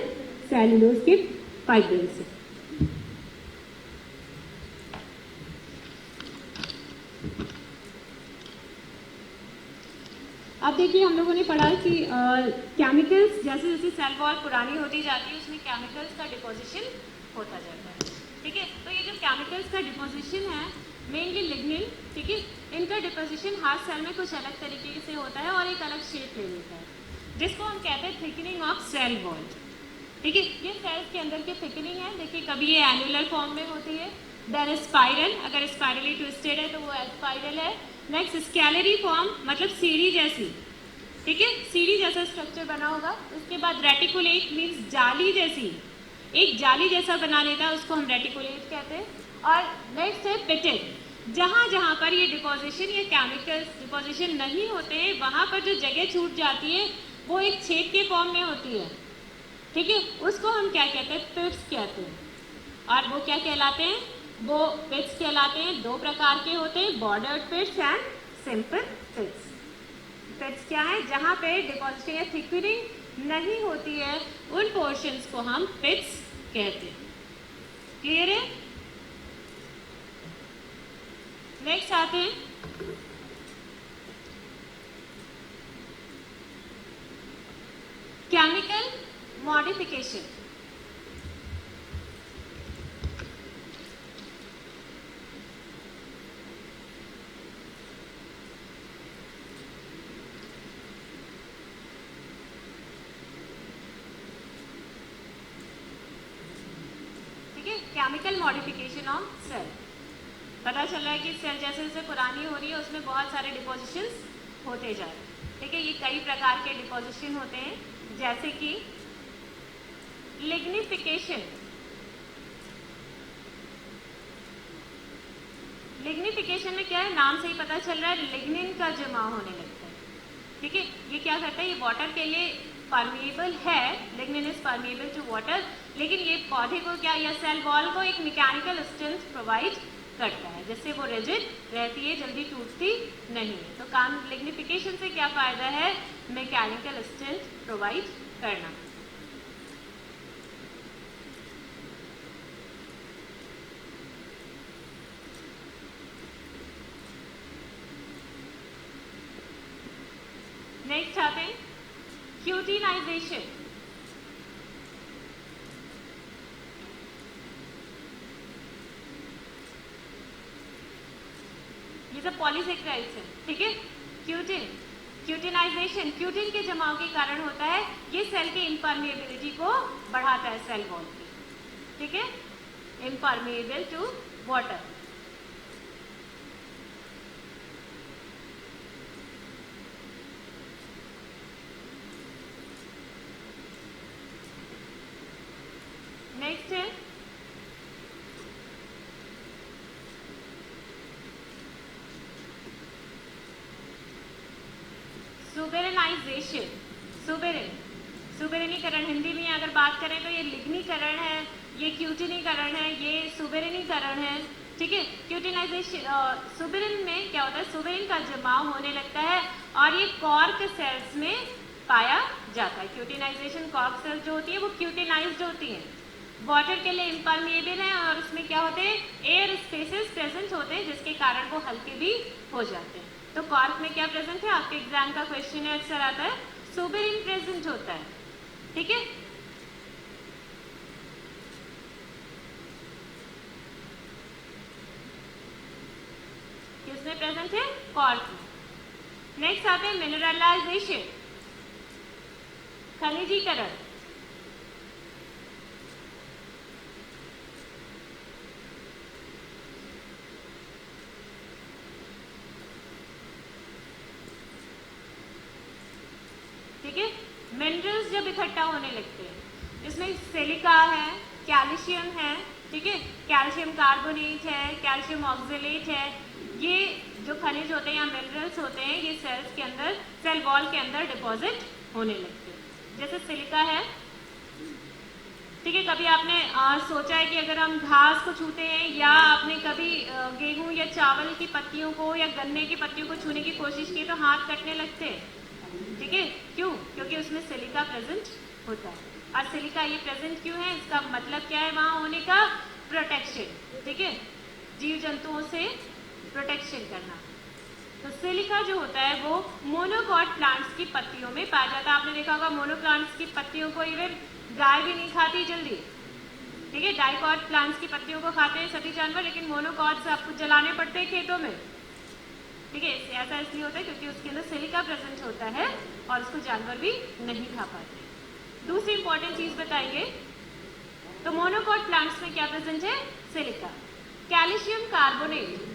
सेल्यूलोज के फाइब्रिल्स है। अब देखिए, हम लोगों ने पढ़ा कि केमिकल्स जैसे जैसे सेल वॉल पुरानी होती जाती है उसमें केमिकल्स का डिपोजिशन होता जाता है। ठीक है, तो ये जो केमिकल्स का डिपोजिशन है, मेनली लिग्निन, ठीक है, इनका डिपोजिशन हर सेल में कुछ अलग तरीके से होता है और एक अलग शेप ले लेता है, जिसको हम कहते हैं थिकनिंग ऑफ सेल वॉल। ठीक है, ये सेल्स के अंदर की थिकनिंग है। देखिए, कभी ये एनुलर फॉर्म में होती है, देन स्पाइरल, अगर स्पाइरली ट्विस्टेड है तो वो स्पाइरल है। नेक्स्ट स्केलरी फॉर्म, मतलब सीढ़ी जैसी, ठीक है, सीढ़ी जैसा स्ट्रक्चर बना होगा। उसके बाद रेटिकुलेट मीन्स जाली जैसी, एक जाली जैसा बना लेता है, उसको हम रेटिकुलेट कहते हैं। और नेक्स्ट है पिटेड, जहाँ जहाँ पर ये डिपोजिशन या केमिकल्स डिपोजिशन नहीं होते हैं वहाँ पर जो जगह छूट जाती है वो एक छेद के फॉर्म में होती है। ठीक है, उसको हम क्या कहते हैं, पिट्स कहते हैं। और वो क्या कहलाते हैं, वो पिट्स कहलाते हैं। दो प्रकार के होते हैं, बॉर्डर्ड पिट्स एंड सिंपल पिट्स। पिट्स क्या है, जहाँ पे डिपोजिशन या थिकनिंग नहीं होती है उन पोर्शंस को हम पिट्स कहते हैं। क्लियर है? नेक्स्ट आते हैं chemical modification. Chemical modification of cell, पता चल रहा है कि सेल जैसे जैसे पुरानी हो रही है उसमें बहुत सारे डिपोजिशंस होते जा रहे हैं। ठीक है, ये कई प्रकार के डिपोजिशन होते हैं, जैसे कि लिग्निफिकेशन। लिग्निफिकेशन में क्या है, नाम से ही पता चल रहा है, लिग्निन का जमा होने लगता है। ठीक है, ये क्या करता है, ये वाटर के लिए परमिएबल है, lignin is permeable to water, लेकिन ये पौधे को क्या, या सेल वॉल को एक मैकेनिकल स्ट्रेंथ प्रोवाइड करता है, जिससे वो रिजिड रहती है, जल्दी टूटती नहीं है। तो काम लिग्निफिकेशन से क्या फायदा है, मैकेनिकल स्ट्रेंथ प्रोवाइड करना। नेक्स्ट आते हैं क्यूटिनाइजेशन। ये सब पॉलीसेक्राइड्स हैं। ठीक है, क्यूटिनाइजेशन क्यूटिन के जमाव के कारण होता है। ये सेल की इम्परमिएबिलिटी को बढ़ाता है, सेल वॉल की। ठीक है, इम्परमिएबल टू वाटर। नेक्स्ट है सुबेरनाइजेशन। सुबेरिन। सुबेरिनीकरण हिंदी में अगर बात करें तो ये लिग्नीकरण है, ये क्यूटिनीकरण है, ये सुबेरिनीकरण है। ठीक है, क्यूटिनाइजेशन सुबेरिन में क्या होता है, सुबेरिन का जमाव होने लगता है और ये कॉर्क सेल्स में पाया जाता है। क्यूटिनाइजेशन कॉर्क सेल्स जो होती है वो क्यूटिनाइज्ड होती हैं, वाटर के लिए इम्परमेबल है और उसमें क्या होते हैं, एयर स्पेसेस प्रेजेंट होते हैं जिसके कारण वो हल्के भी हो जाते हैं। तो कॉर्क में क्या प्रेजेंट है, आपके एग्जाम का क्वेश्चन है अक्सर आता है, सुबेरिन प्रेजेंट होता है। ठीक है, किसमें प्रेजेंट है, कॉर्क में। नेक्स्ट आते हैं मिनरलाइजेशन, खनिजीकरण। ठीक है, मिनरल्स जब इकट्ठा होने लगते हैं, इसमें सिलिका है, कैल्शियम है, ठीक है, कैल्शियम कार्बोनेट है, कैल्शियम ऑक्सलेट है। ये जो खनिज होते हैं या मिनरल्स होते हैं, ये सेल्स के अंदर, सेल वॉल के अंदर डिपॉजिट होने लगते हैं। जैसे सिलिका है, ठीक है, कभी आपने सोचा है कि अगर हम घास को छूते हैं या आपने कभी गेहूं या चावल की पत्तियों को या गन्ने की पत्तियों को छूने की कोशिश की तो हाथ कटने लगते हैं। ठीक है, क्यों, क्योंकि उसमें सिलिका प्रेजेंट होता है। और सिलिका ये प्रेजेंट क्यों है, इसका मतलब क्या है वहां होने का, प्रोटेक्शन। ठीक है, जीव जंतुओं से प्रोटेक्शन करना। तो सिलिका जो होता है वो मोनोकॉट प्लांट्स की पत्तियों में पाया जाता है। आपने देखा होगा मोनोप्लांट्स की पत्तियों को इवन गाय भी नहीं खाती जल्दी। ठीक है, डाइकॉट प्लांट्स की पत्तियों को खाते हैं सभी जानवर, लेकिन मोनोकॉट्स आपको जलाने पड़ते हैं खेतों में। ठीक है, ऐसा इसलिए होता है क्योंकि उसके अंदर सिलिका प्रेजेंट होता है और उसको जानवर भी नहीं खा पाते। दूसरी इंपॉर्टेंट चीज बताएंगे, तो मोनोकॉट प्लांट्स में क्या प्रेजेंट है, silica. Calcium carbonate,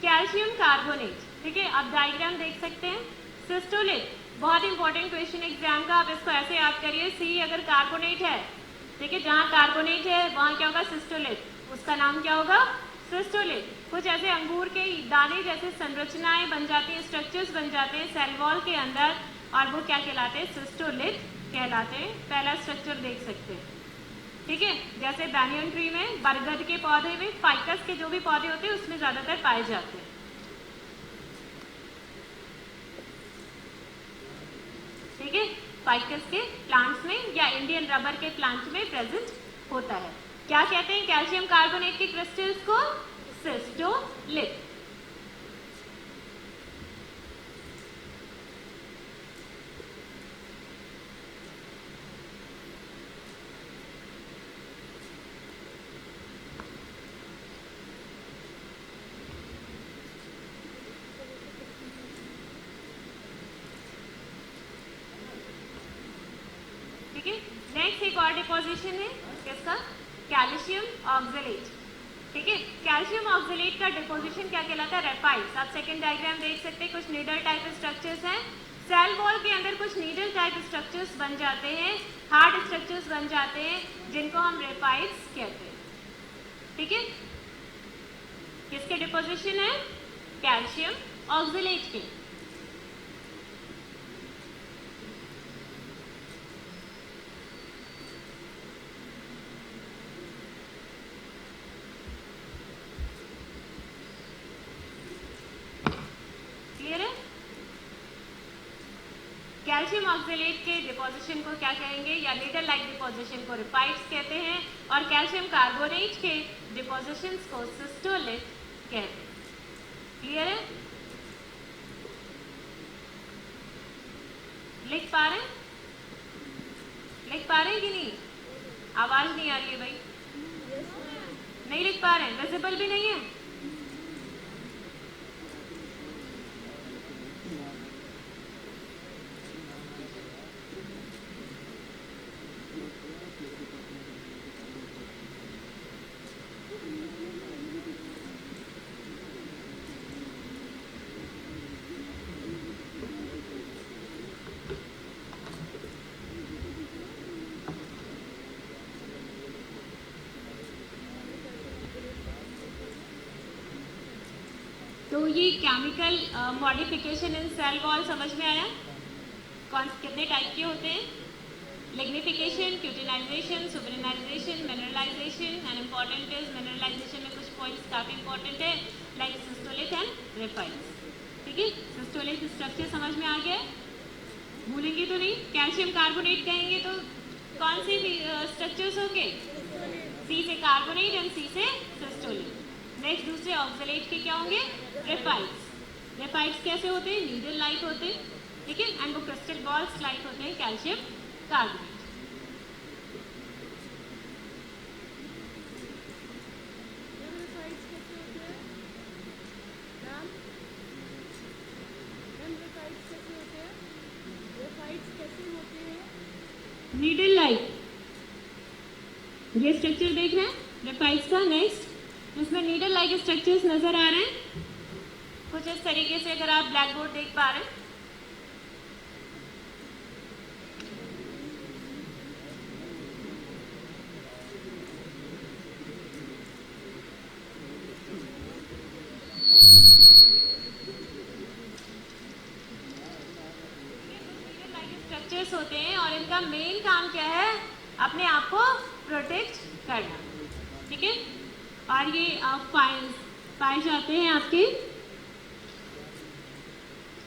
calcium carbonate. ठीक है, आप डायग्राम देख सकते हैं। सिस्टोलिक, बहुत इंपॉर्टेंट क्वेश्चन एग्जाम का, आप इसको ऐसे याद करिए, सी अगर कार्बोनेट है, ठीक है, जहां कार्बोनेट है वहां क्या होगा, सिस्टोलिक, उसका नाम क्या होगा, सिस्टोलिक। कुछ ऐसे अंगूर के दाने जैसे संरचनाएं बन जाती हैं, स्ट्रक्चर्स बन जाते हैं सेल वॉल के अंदर, और वो क्या कहलाते हैं, सिस्टोलिक कहलाते हैं। पहला स्ट्रक्चर देख सकते हैं। ठीक है, जैसे बैनियन ट्री में, बरगद के पौधे में, फाइकस के जो भी पौधे होते हैं उसमें ज्यादातर पाए जाते हैं। ठीक है, फाइकस के प्लांट्स में या इंडियन रबर के प्लांट में प्रेजेंट होता है। क्या कहते हैं कैल्शियम कार्बोनेट के क्रिस्टल्स को, सिस्टोलिक। नेक्स्ट एक और डिपोजिशन है किसका, कैल्शियम ऑक्सलेट। ठीक है, कैल्शियम ऑक्सलेट का डिपोजिशन क्या कहलाता है, रेपाइट्स। आप सेकंड डायग्राम देख सकते हैं, कुछ नीडल टाइप स्ट्रक्चर्स हैं सेल वॉल के अंदर, कुछ नीडल टाइप स्ट्रक्चर्स बन जाते हैं, हार्ड स्ट्रक्चर्स बन जाते हैं, जिनको हम रेपाइट्स कहते हैं। ठीक है, किसके डिपोजिशन है, कैल्शियम ऑक्सलेट के। कैल्शियम ऑक्सलेट के डिपोजिशन को क्या कहेंगे, या नीडल लाइक डिपोजिशन को रेपाइट्स कहते हैं, और कैल्शियम कार्बोनेट के डिपोजिशंस को सिस्टोलिक कहते हैं। क्लियर है, लिख पा रहे हैं, लिख पा रहे हैं कि नहीं, आवाज नहीं आ रही है भाई, नहीं लिख पा रहे हैं, विजिबल भी नहीं है। तो ये chemical modification in cell wall समझ में आया? कितने टाइप के होते हैं? Lignification, cutinization, suberinization, mineralization. And important is mineralization में कुछ पॉइंट्स काफ़ी इंपॉर्टेंट है, लाइक सिस्टोलिथ एंड रेफाइल्स। ठीक है, सिस्टोलिथ स्ट्रक्चर समझ में आ गया? भूलेंगे तो नहीं? कैल्शियम कार्बोनेट कहेंगे तो कौन से स्ट्रक्चर्स होंगे? सी से कार्बोनेट एंड सी से सिस्टोलिथ। नेक्स्ट दूसरे ऑक्सलेट के क्या होंगे? रेफाइल्स। रेफाइल्स कैसे होते हैं? नीडल लाइक होते हैं। ठीक है, एंड वो क्रिस्टल बॉल्स लाइक होते हैं कैल्शियम कार्बोनेट। नीडल लाइक, ये स्ट्रक्चर देख रहे हैं रेफाइल्स का। नेक्स्ट इसमें नीडल लाइक स्ट्रक्चर्स नजर आ रहे हैं कुछ इस तरीके से, अगर आप ब्लैक बोर्ड देख पा रहे हैं। स्ट्रक्चर्स होते हैं और इनका मेन काम क्या है? अपने आप को प्रोटेक्ट करना। ठीक है, और ये पाए जाते हैं आपके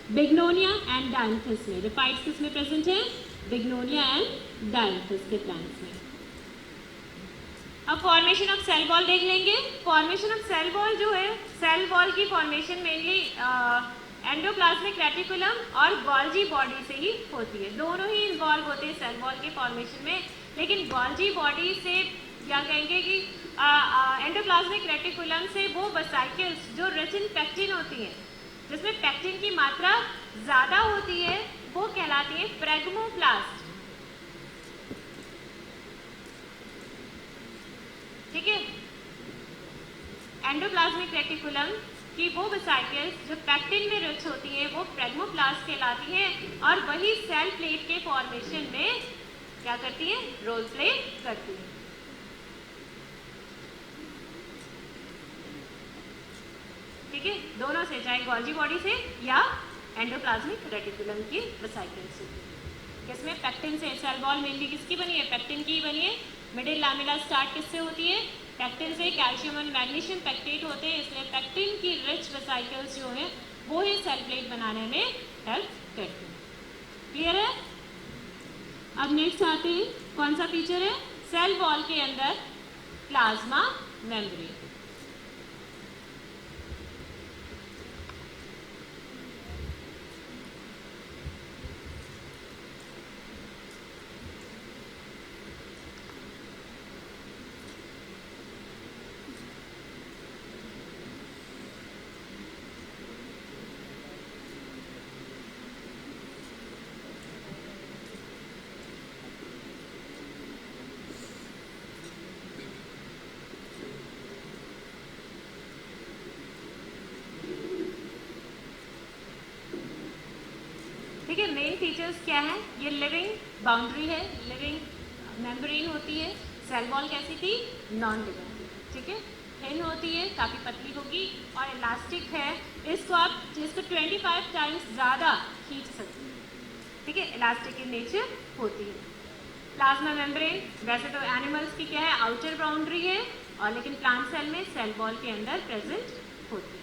बिग्नोनिया एंड डायंथस में। रेफाइट्स किस में प्रेजेंट है? बिग्नोनिया एंड डायंथस के प्लांट्स में। अब फॉर्मेशन ऑफ सेल वॉल देख लेंगे। फॉर्मेशन ऑफ सेल वॉल जो है, सेल वॉल की फॉर्मेशन मेनली एंडोप्लाज्मिक रेटिकुलम और गोल्जी बॉडी से ही होती है। दोनों ही इन्वॉल्व होते हैं सेल वॉल के फॉर्मेशन में, लेकिन गोल्जी बॉडी से क्या कहेंगे कि एंडोप्लाज्मिक रेटिकुलम से वो वेसिकल्स जो रिच इन पेक्टिन होती हैं, जिसमें पेक्टिन की मात्रा ज़्यादा होती है, वो कहलाती है फ्रेगमोप्लास्ट। ठीक है, एंडोप्लाज्मिक रेटिकुलम कि वो वेसिकल्स जो पेक्टिन में रिच होती हैं वो फ्रेगमोप्लास्ट कहलाती हैं, और वही सेल प्लेट के फॉर्मेशन में क्या करती हैं? रोल प्ले करती हैं। ठीक है, दोनों से, चाहे गोल्जी बॉडी से या एंडोप्लाज्मिक रेटिकुलम की वेसिकल्स से। किसमें? पेक्टिन से। सेल वॉल मेनली किसकी बनी है? पेक्टिन की बनी है। मिडिल लैमेला स्टार्ट किससे होती है? पेक्टिन से। कैल्शियम और मैग्नीशियम पेक्टेट होते हैं, इसलिए पेक्टिन की रिच वेसिकल्स जो हैं वो ही सेल प्लेट बनाने में हेल्प करती हैं। क्लियर है? अब नेक्स्ट आते हैं, कौन सा फीचर है सेल वॉल के अंदर? Plasma membrane. ठीक है, मेन फीचर्स क्या है? ये लिविंग बाउंड्री है, लिविंग मेम्ब्रेन होती है। सेल वॉल कैसी थी? Non living. ठीक है, थिन होती है, काफ़ी पतली होगी और इलास्टिक है। इसको आप 25 टाइम्स ज़्यादा खींच सकते हैं। ठीक है, इलास्टिक इन नेचर होती है। प्लाज्मा मेम्ब्रेन वैसे तो एनिमल्स की क्या है? आउटर बाउंड्री है, और लेकिन प्लांट सेल में सेल वॉल के अंदर प्रेजेंट होती है।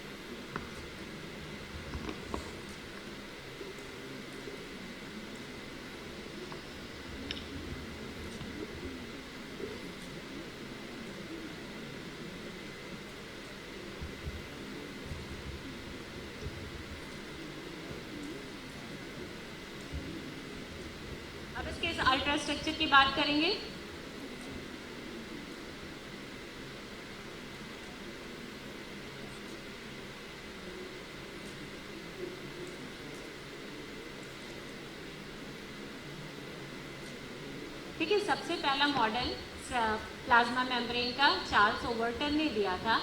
अब इसके अल्ट्रा स्ट्रक्चर की बात करेंगे। ठीक है, सबसे पहला मॉडल प्लाज्मा मेम्ब्रेन का चार्ल्स ओवरटन ने दिया था,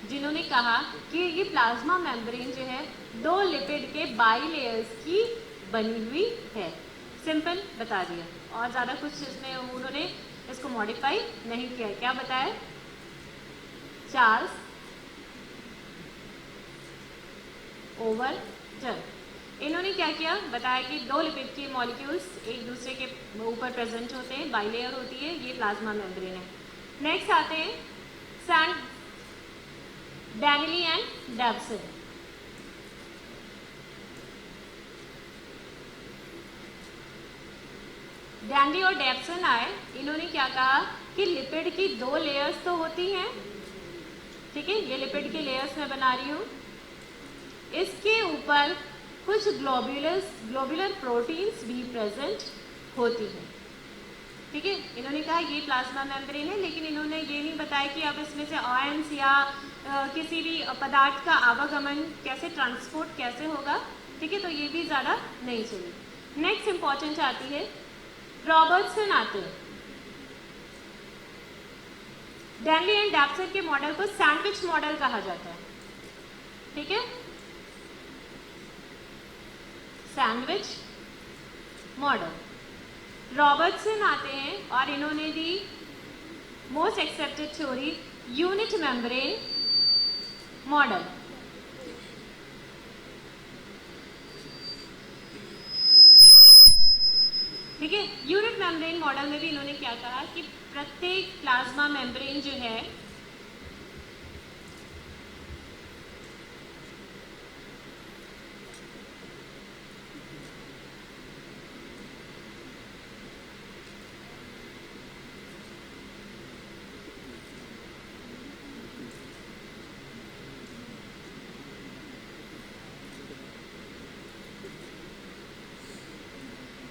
जिन्होंने कहा कि ये प्लाज्मा मेम्ब्रेन जो है 2 लिपिड के बाइलेयर्स की बनी हुई है। सिंपल बता दिया, और ज़्यादा कुछ इसमें उन्होंने इसको मॉडिफाई नहीं किया। क्या बताया? चार्ल्स ओवर जल। इन्होंने क्या किया, बताया कि दो लिपिड के मॉलिक्यूल्स एक दूसरे के ऊपर प्रेजेंट होते हैं, बाइलेयर होती है, ये प्लाज्मा मेम्ब्रेन है। नेक्स्ट आते हैं सैंड डैनिली एंड डैप्सन। डैंडी और डेप्सन आए, इन्होंने क्या कहा कि लिपिड की दो लेयर्स तो होती हैं, ठीक है, ये लिपिड की लेयर्स मैं बना रही हूँ, इसके ऊपर कुछ ग्लोबुलर प्रोटीन्स भी प्रेजेंट होती हैं, ठीक है। इन्होंने कहा ये प्लाज्मा मेम्ब्रेन है, लेकिन इन्होंने ये नहीं बताया कि अब इसमें से आयंस या किसी भी पदार्थ का आवागमन कैसे, ट्रांसपोर्ट कैसे होगा, ठीक है, तो ये भी ज़्यादा नहीं चली। नेक्स्ट इंपॉर्टेंट आती है रॉबर्टसन आते हैं। डैनली एंड डैप्सन के मॉडल को सैंडविच मॉडल कहा जाता है, ठीक है, सैंडविच मॉडल। रॉबर्टसन आते हैं और इन्होंने the most accepted theory unit membrane model. ठीक है, यूनिट मेम्ब्रेन मॉडल में भी इन्होंने क्या कहा कि प्रत्येक प्लाज्मा मेम्ब्रेन जो है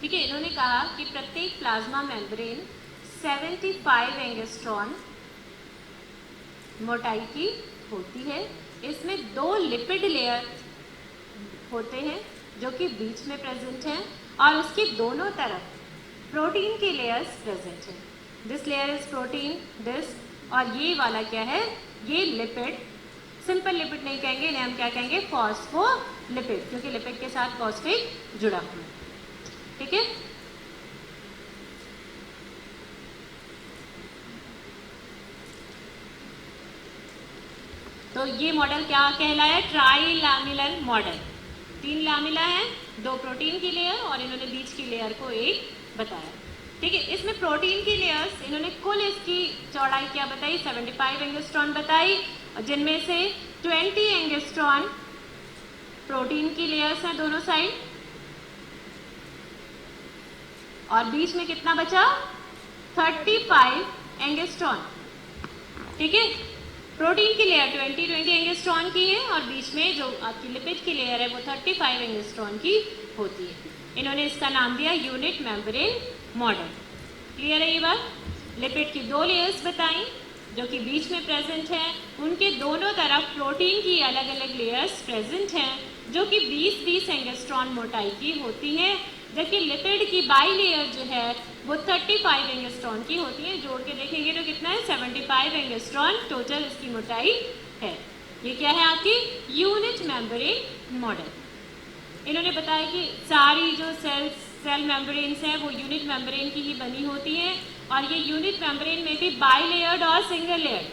ठीक है, इन्होंने कहा कि प्रत्येक प्लाज्मा मेम्ब्रेन 75 एंगस्ट्रॉन मोटाई की होती है। इसमें दो लिपिड लेयर होते हैं जो कि बीच में प्रेजेंट हैं और उसके दोनों तरफ प्रोटीन के लेयर्स प्रेजेंट हैं। This layer is protein, this, और ये वाला क्या है, ये लिपिड। सिंपल लिपिड नहीं कहेंगे, इन्हें हम क्या कहेंगे, फॉस्फोलिपिड, क्योंकि लिपिड के साथ फॉस्फेट जुड़ा हुआ है, ठीक है। तो ये मॉडल क्या कहलाया, ट्राई लैमिलर मॉडल। 3 लैमिला है, 2 प्रोटीन की लेयर और इन्होंने बीच की लेयर को एक बताया, ठीक है। इसमें प्रोटीन की लेयर्स इन्होंने कुल इसकी चौड़ाई क्या बताई, 75 एंगस्ट्रॉन बताई, जिनमें से 20 एंगस्ट्रॉन प्रोटीन की लेयर्स हैं दोनों साइड, और बीच में कितना बचा, 35 एंगस्ट्रॉन, ठीक है। प्रोटीन की लेयर 20 एंगस्ट्रॉन की है और बीच में जो आपकी लिपिड की लेयर है वो 35 एंगस्ट्रॉन की होती है। इन्होंने इसका नाम दिया यूनिट मेम्ब्रेन मॉडल। क्लियर है ये बात। लिपिड की 2 लेयर्स बताई जो कि बीच में प्रेजेंट है, उनके दोनों तरफ प्रोटीन की अलग अलग लेयर्स प्रेजेंट हैं जो कि 20-20 एंगस्ट्रॉन मोटाई की होती हैं, जबकि लिपिड की बाई लेयर जो है वो 35 एंगस्ट्रॉन की होती है। जोड़ के देखेंगे तो कितना है, 75 एंगस्ट्रॉन टोटल इसकी मोटाई है। ये क्या है, आपकी यूनिट मेम्ब्रेन मॉडल। इन्होंने बताया कि सारी जो सेल मेम्ब्रेन्स हैं वो यूनिट मेम्ब्रेन की ही बनी होती हैं, और ये यूनिट मेम्ब्रेन में भी बाई लेयर्ड और सिंगल लेयर्ड,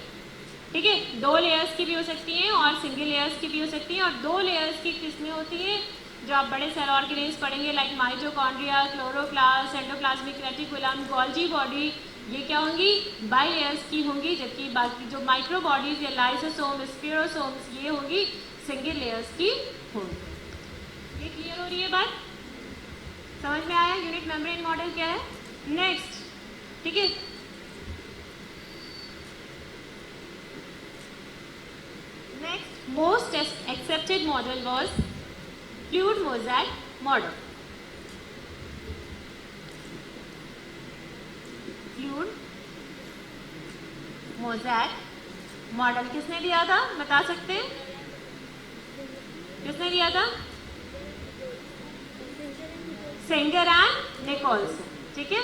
ठीक है, 2 लेयर्स की भी हो सकती हैं और सिंगल लेयर्स की भी हो सकती हैं। और 2 लेयर्स की किस्में होती हैं जो आप बड़े सेल ऑर्गेनेल्स पढ़ेंगे, like mitochondria, chloroplast, endoplasmic reticulum, Golgi body, ये क्या होंगी, बाई लेयर्स की होंगी, जबकि बाकी जो माइक्रो बॉडीज या लाइसोसोम, स्पिरोसोम्स, ये होंगी सिंगल लेयर्स की होंगी। ये क्लियर हो रही है बात, समझ में आया यूनिट मेम्ब्रेन मॉडल क्या है। नेक्स्ट, ठीक है, next most accepted model was fluid mosaic model. Fluid mosaic model किसने दिया था, बता सकते हैं, किसने दिया था, सेंगर एंड निकोल्सन, ठीक है।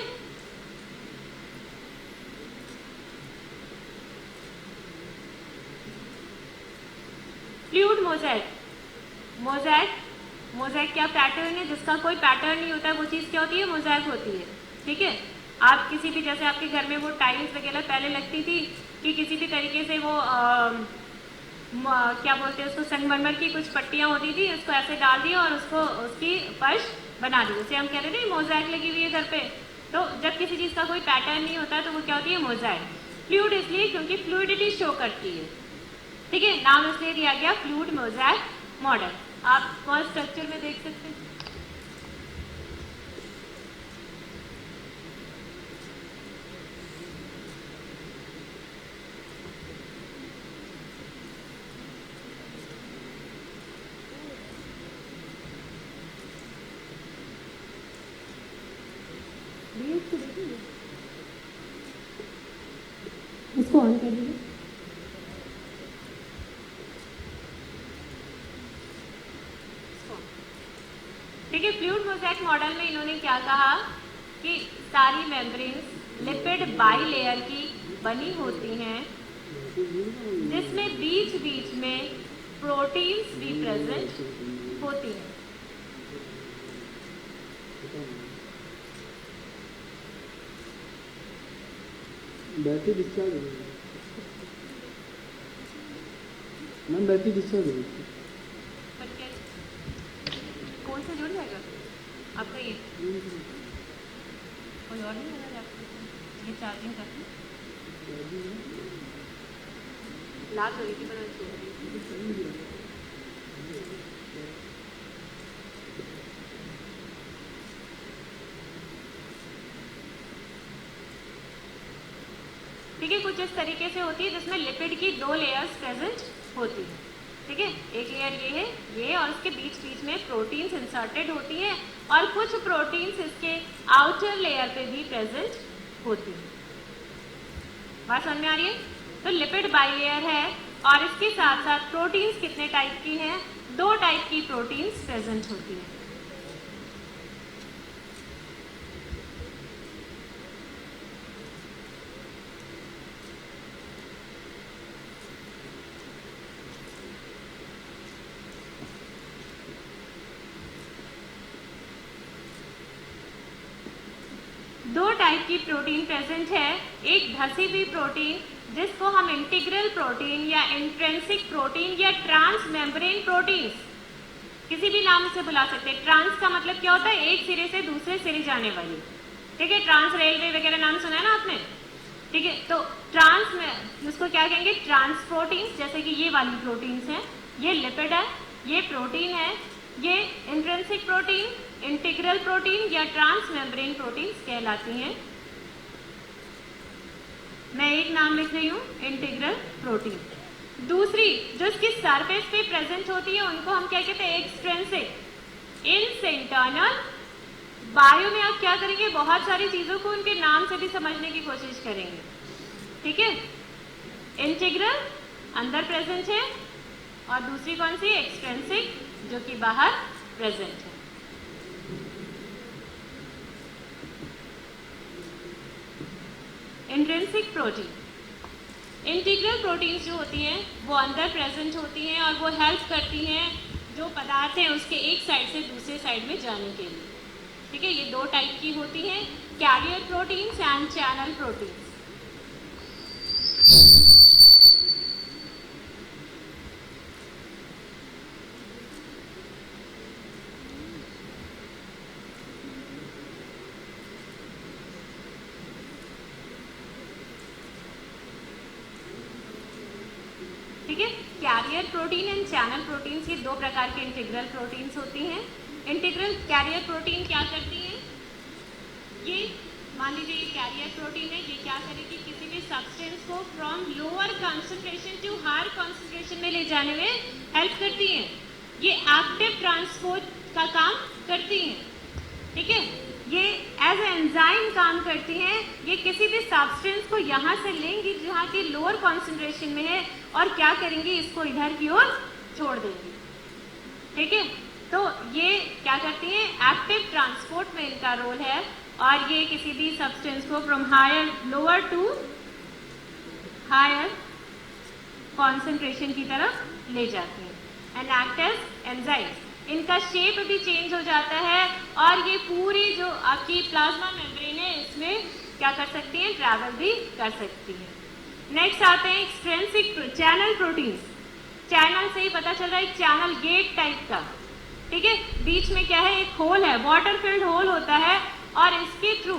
फ्लूइड मोज़ेक क्या पैटर्न है, जिसका कोई पैटर्न नहीं होता है वो चीज़ क्या होती है, मोज़ेक होती है, ठीक है। आप किसी भी, जैसे आपके घर में वो टाइल्स वगैरह पहले लगती थी कि किसी भी तरीके से वो क्या बोलते हैं उसको, संगमरमर की कुछ पट्टियां होती थी, उसको ऐसे डाल दिया और उसको उसकी फर्श बना दी। उसे हम कह रहे थे मोज़ैक लगी हुई है घर पे। तो जब किसी चीज़ का कोई पैटर्न नहीं होता तो वो क्या होती है, मोज़ैक। फ्लूइड इसलिए क्योंकि फ्लूइडिटी शो करती है, ठीक है, नाम इसलिए दिया गया फ्लूइड मोज़ैक मॉडल। आप फर्स्ट स्ट्रक्चर में देख सकते हैं। इसको ऑन कर दीजिए। ठीक है, फ्लूइड मोज़ैक मॉडल में इन्होंने क्या कहा कि सारी मेम्ब्रेन्स लिपिड बाईलेयर की बनी होती हैं, जिसमें बीच बीच में प्रोटीन्स भी प्रेजेंट होती हैं। बैटरी डिस्चार्ज हो गई मैम, बैटरी डिस्चार्ज हो गई। कौन सा जुड़ जाएगा आपका? ये कोई और नहीं होगा आपको? ये चार्जिंग करती लाभ हो रही थी पर ठीक है, कुछ इस तरीके से होती है जिसमें लिपिड की 2 लेयर्स प्रेजेंट होती है। ठीक है, एक लेयर ये है, ये, और उसके बीच बीच में प्रोटीन्स इंसर्टेड होती हैं और कुछ प्रोटीन्स इसके आउटर लेयर पे भी प्रेजेंट होती है। बात समझ में आ रही है? तो लिपिड बाईलेयर है और इसके साथ साथ प्रोटीन्स कितने टाइप की हैं? 2 टाइप की प्रोटीन्स प्रेजेंट होती हैं। दो टाइप की प्रोटीन प्रेजेंट है, एक धसी हुई प्रोटीन जिसको हम इंटीग्रल प्रोटीन या इंट्रिंसिक प्रोटीन या ट्रांस मेम्ब्रेन प्रोटीन किसी भी नाम से बुला सकते हैं। ट्रांस का मतलब क्या होता है? एक सिरे से दूसरे सिरे जाने वाली। ठीक है, ट्रांस रेलवे वगैरह नाम सुना है ना आपने? ठीक है, तो ट्रांस में उसको क्या कहेंगे? Trans proteins. जैसे कि ये वाली प्रोटीन्स हैं, ये लिपिड है, ये प्रोटीन है, ये इंट्रिंसिक प्रोटीन, इंटीग्रल प्रोटीन या ट्रांस मेम्ब्रेन प्रोटीन्स कहलाती हैं। मैं एक नाम लिख रही हूँ, इंटीग्रल प्रोटीन। दूसरी जो इसकी सरफेस पे प्रेजेंट होती है उनको हम क्या कहते हैं? एक्सट्रिंसिक। इनसे इंटरनल। बायो में आप क्या करेंगे? बहुत सारी चीजों को उनके नाम से भी समझने की कोशिश करेंगे। ठीक है, इंटीग्रल अंदर प्रेजेंट है और दूसरी कौन सी? एक्सट्रिंसिक, जो कि बाहर प्रेजेंट है। इंट्रिंसिक प्रोटीन, इंटीग्रल प्रोटीन्स जो होती हैं वो अंदर प्रेजेंट होती हैं और वो हेल्प करती हैं जो पदार्थ हैं उसके एक साइड से दूसरे साइड में जाने के लिए। ठीक है, ये 2 टाइप की होती हैं, carrier proteins and channel proteins. ठीक है, carrier protein and channel proteins, ये 2 प्रकार के इंटीग्रल प्रोटीन्स होती हैं। इंटीग्रल कैरियर प्रोटीन क्या करती हैं? ये मान लीजिए ये कैरियर प्रोटीन है, ये क्या करेगी? किसी भी सब्सटेंस को from lower concentration to higher concentration में ले जाने में हेल्प करती हैं। ये एक्टिव ट्रांसपोर्ट का काम करती हैं। ठीक है, ये एज एंजाइम काम करती हैं। ये किसी भी सब्सटेंस को यहाँ से लेंगी जहाँ की लोअर कॉन्सेंट्रेशन में है और क्या करेंगी? इसको इधर की ओर छोड़ देंगी। ठीक है, तो ये क्या करती हैं? एक्टिव ट्रांसपोर्ट में इनका रोल है और ये किसी भी सब्सटेंस को from higher lower to higher concentration की तरफ ले जाती हैं एंड एक्ट एज एंजाइम्स। इनका शेप भी चेंज हो जाता है और ये पूरी जो आपकी प्लाज्मा मेम्ब्रेन है इसमें क्या कर सकती हैं? ट्रैवल भी कर सकती हैं। नेक्स्ट आते हैं एक्सट्रिंसिक चैनल प्रोटीन्स। चैनल से ही पता चल रहा है, एक चैनल गेट टाइप का, ठीक है। बीच में क्या है, एक होल है, वाटर फिल्ड होल होता है, और इसके थ्रू,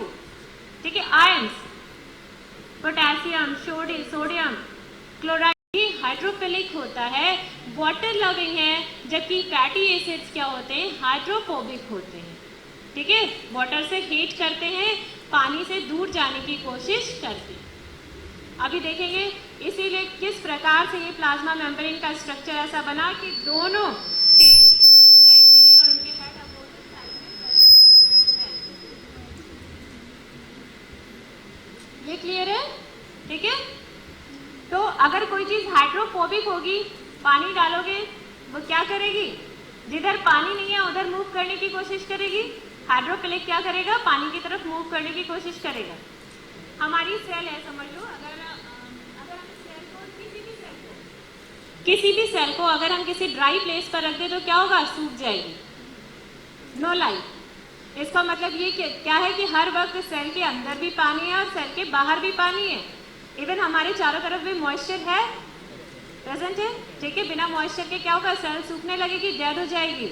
ठीक है, ions, potassium, sodium, chloride, hydrophilic होता है, वाटर लविंग है, जबकि फैटी एसिड्स क्या होते हैं, हाइड्रोफोबिक होते हैं, ठीक है। वाटर से हीट करते हैं, पानी से दूर जाने की कोशिश करते हैं। अभी देखेंगे इसीलिए किस प्रकार से ये प्लाज्मा मेम्ब्रेन का स्ट्रक्चर ऐसा बना कि दोनों साइड में है और उनके हेड अपोजिट साइड में है। ये क्लियर है, ठीक है। तो अगर कोई चीज हाइड्रोफोबिक होगी, पानी डालोगे वो क्या करेगी, जिधर पानी नहीं है उधर मूव करने की कोशिश करेगी। हाइड्रोफिलिक क्या करेगा, पानी की तरफ मूव करने की कोशिश करेगा। हमारी सेल है, समझ लो, अगर हम सेल को किसी भी सेल को अगर हम किसी ड्राई प्लेस पर रख दे तो क्या होगा, सूख जाएगी, नो लाइफ। इसका मतलब ये क्या है कि हर वक्त सेल के अंदर भी पानी है और सेल के बाहर भी पानी है। इवन हमारे चारों तरफ भी मॉइस्चर है, प्रेजेंट है, ठीक है। बिना मॉइस्चर के क्या होगा, सेल सूखने लगेगी, डेड हो जाएगी।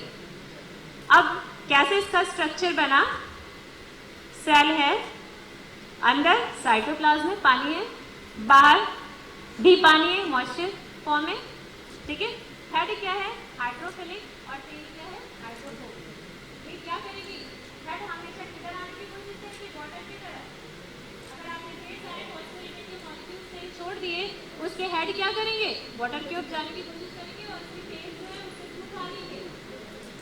अब कैसे इसका स्ट्रक्चर बना, सेल है, अंदर साइटोप्लाज्म में पानी है, बाहर भी पानी है, मॉइस्चर फॉर्म में, ठीक है। हेड क्या है, हाइड्रोफिलिक, और टेल क्या है, हाइड्रोफोबिक। ये क्या करेगी, हेड हमेशा किधर आने की कोशिश करेगी, वाटर की तरफ। अगर आपने ढेर सारे फॉस्फोलिपिड के मॉलिक्यूल्स से छोड़ दिए, उसके हेड क्या करेंगे, वाटर की ओर जाने की कोशिश करेंगे और उसकी टेल जो है उससे सुखा लेंगे।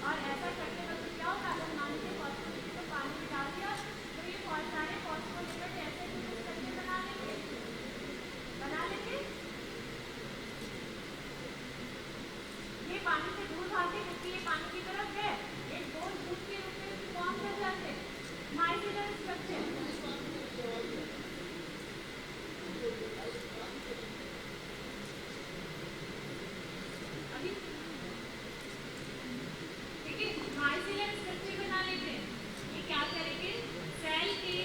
और ऐसा करते वक्त क्या होगा, अगर मान लीजिए फॉस्फोलिपिड को पानी में डाल दिया तो ये बहुत सारे फॉस्फोलिपिड ऐसे कुछ स्ट्रक्चर बना लेंगे। ये पानी से दूर भागते, क्योंकि ये पानी की तरफ है, एक गोल ग्रुप के रूप में फॉर्म कर जाते हैं, माइसेलर स्ट्रक्चर। ठीक है, माइसेलर स्ट्रक्चर बना लेते हैं। ये क्या करेंगे, सेल के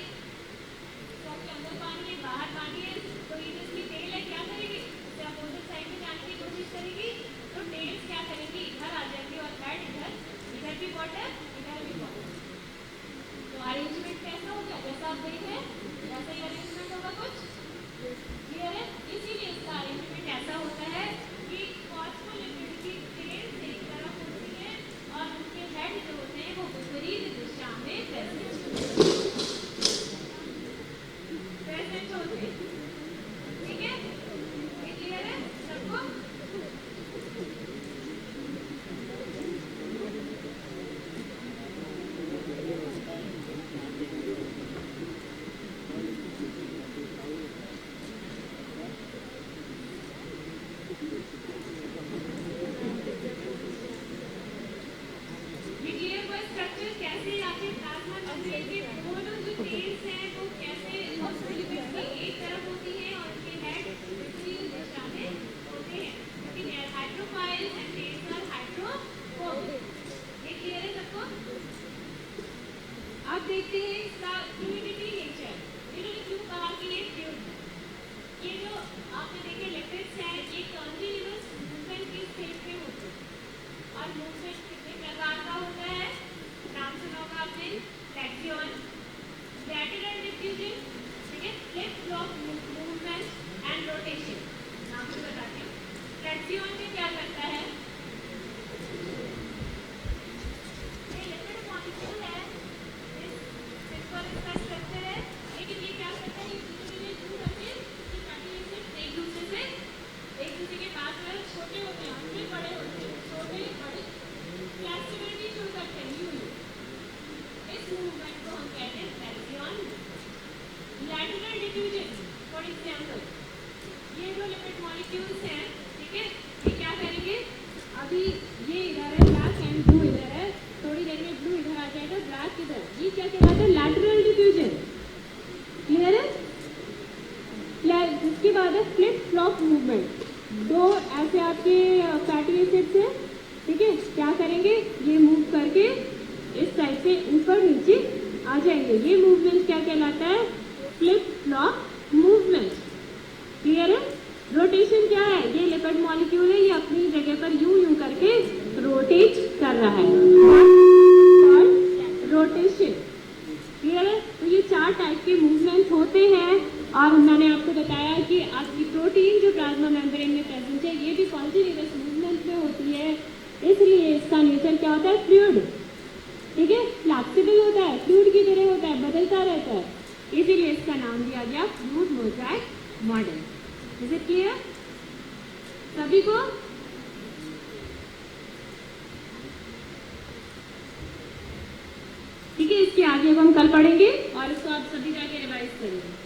अंदर पानी है, बाहर पानी है, तो ये जिसकी टेल है क्या करेगी, उससे अपोजिट साइड में जाने की कोशिश करेगी। तो टेल्स क्या करेंगी, इधर आ जाएंगे, और हेड इधर भी वाटर, इधर भी वाटर। तो अरेंजमेंट कैसा होगा, जैसा आप देख रहे हैं वैसा ही अरेंजमेंट होगा कुछ, क्लियर है। इसीलिए इसका अरेंजमेंट ऐसा होता है कि फॉस्फोलिपिड की टेल एक तरफ होती है और उनके हेड जो होते हैं वो विपरीत दिशा में प्रेजेंट होते हैं, ठीक है। ये क्लियर है सबको। अब देखते हैं इसका फ्लूइडिटी नेचर। इन्होंने क्यों कहा कि ये फ्लूइड है। ये जो आपने देखे लिपिड्स हैं, ये कॉन्टिन्यूअस मूवमेंट की स्टेज पे होते हैं, और मूवमेंट कितने प्रकार का होता है, नाम सुना होगा आपने, फ्लेक्सियन, लैटरल डिफ्यूजन, ठीक है, flip flop movement and rotation. नाम से बताती हूँ। फ्लेक्सियन में क्या करता है, ये लिपिड मॉलिक्यूल है, इसका स्ट्रक्चर है, लेकिन ये क्या करता है, ये दूर रखे, इसके फैटी एसिड्स एक दूसरे के पास में छोटे होते हैं, उनसे बड़े होते हैं, छोटे बड़े फ्लेक्सिबिलिटी शुरू करते हैं न्यू। इस मूवमेंट को हम कहते हैं flexion. Lateral diffusion, for example, ये जो लिपिड मॉलिक्यूल्स हैं, ठीक है, ये क्या करेंगे, अभी ये इधर है ब्लैक एंड ब्लू इधर है, थोड़ी देर में ब्लू इधर आ जाएगा, ब्लैक इधर, ये क्या कहलाता है, लैटरल डिफ्यूजन, क्लियर है। इसके बाद है फ्लिप फ्लॉप मूवमेंट। दो ऐसे आपके फैटी एसिड्स हैं, ठीक है, क्या करेंगे, ये मूव करके इस साइड से ऊपर नीचे आ जाएंगे, ये मूवमेंट क्या कहलाता है, फ्लिप फ्लॉप मूवमेंट, क्लियर है। रोटेशन क्या है? ये लिपिड मॉलिक्यूल है, ये अपनी जगह पर यूं करके रोटेट कर रहा है, रोटेशन। क्लियर है? तो ये 4 टाइप के मूवमेंट होते हैं और मैंने आपको बताया कि आपकी प्रोटीन जो प्लाज्मा मेम्ब्रेन में प्रेजेंट है ये भी कॉन्टिन्यूअस मूवमेंट में होती है, इसलिए इसका नेचर क्या होता है? फ्लूइड। ठीक है, फ्लैक्सिबल होता है, फ्लूइड की तरह होता है, बदलता रहता है, इसीलिए इसका नाम दिया गया fluid mosaic model. Is it clear सभी को? ठीक है, इसके आगे अब हम कल पढ़ेंगे और इसको आप सभी जाके रिवाइज करेंगे।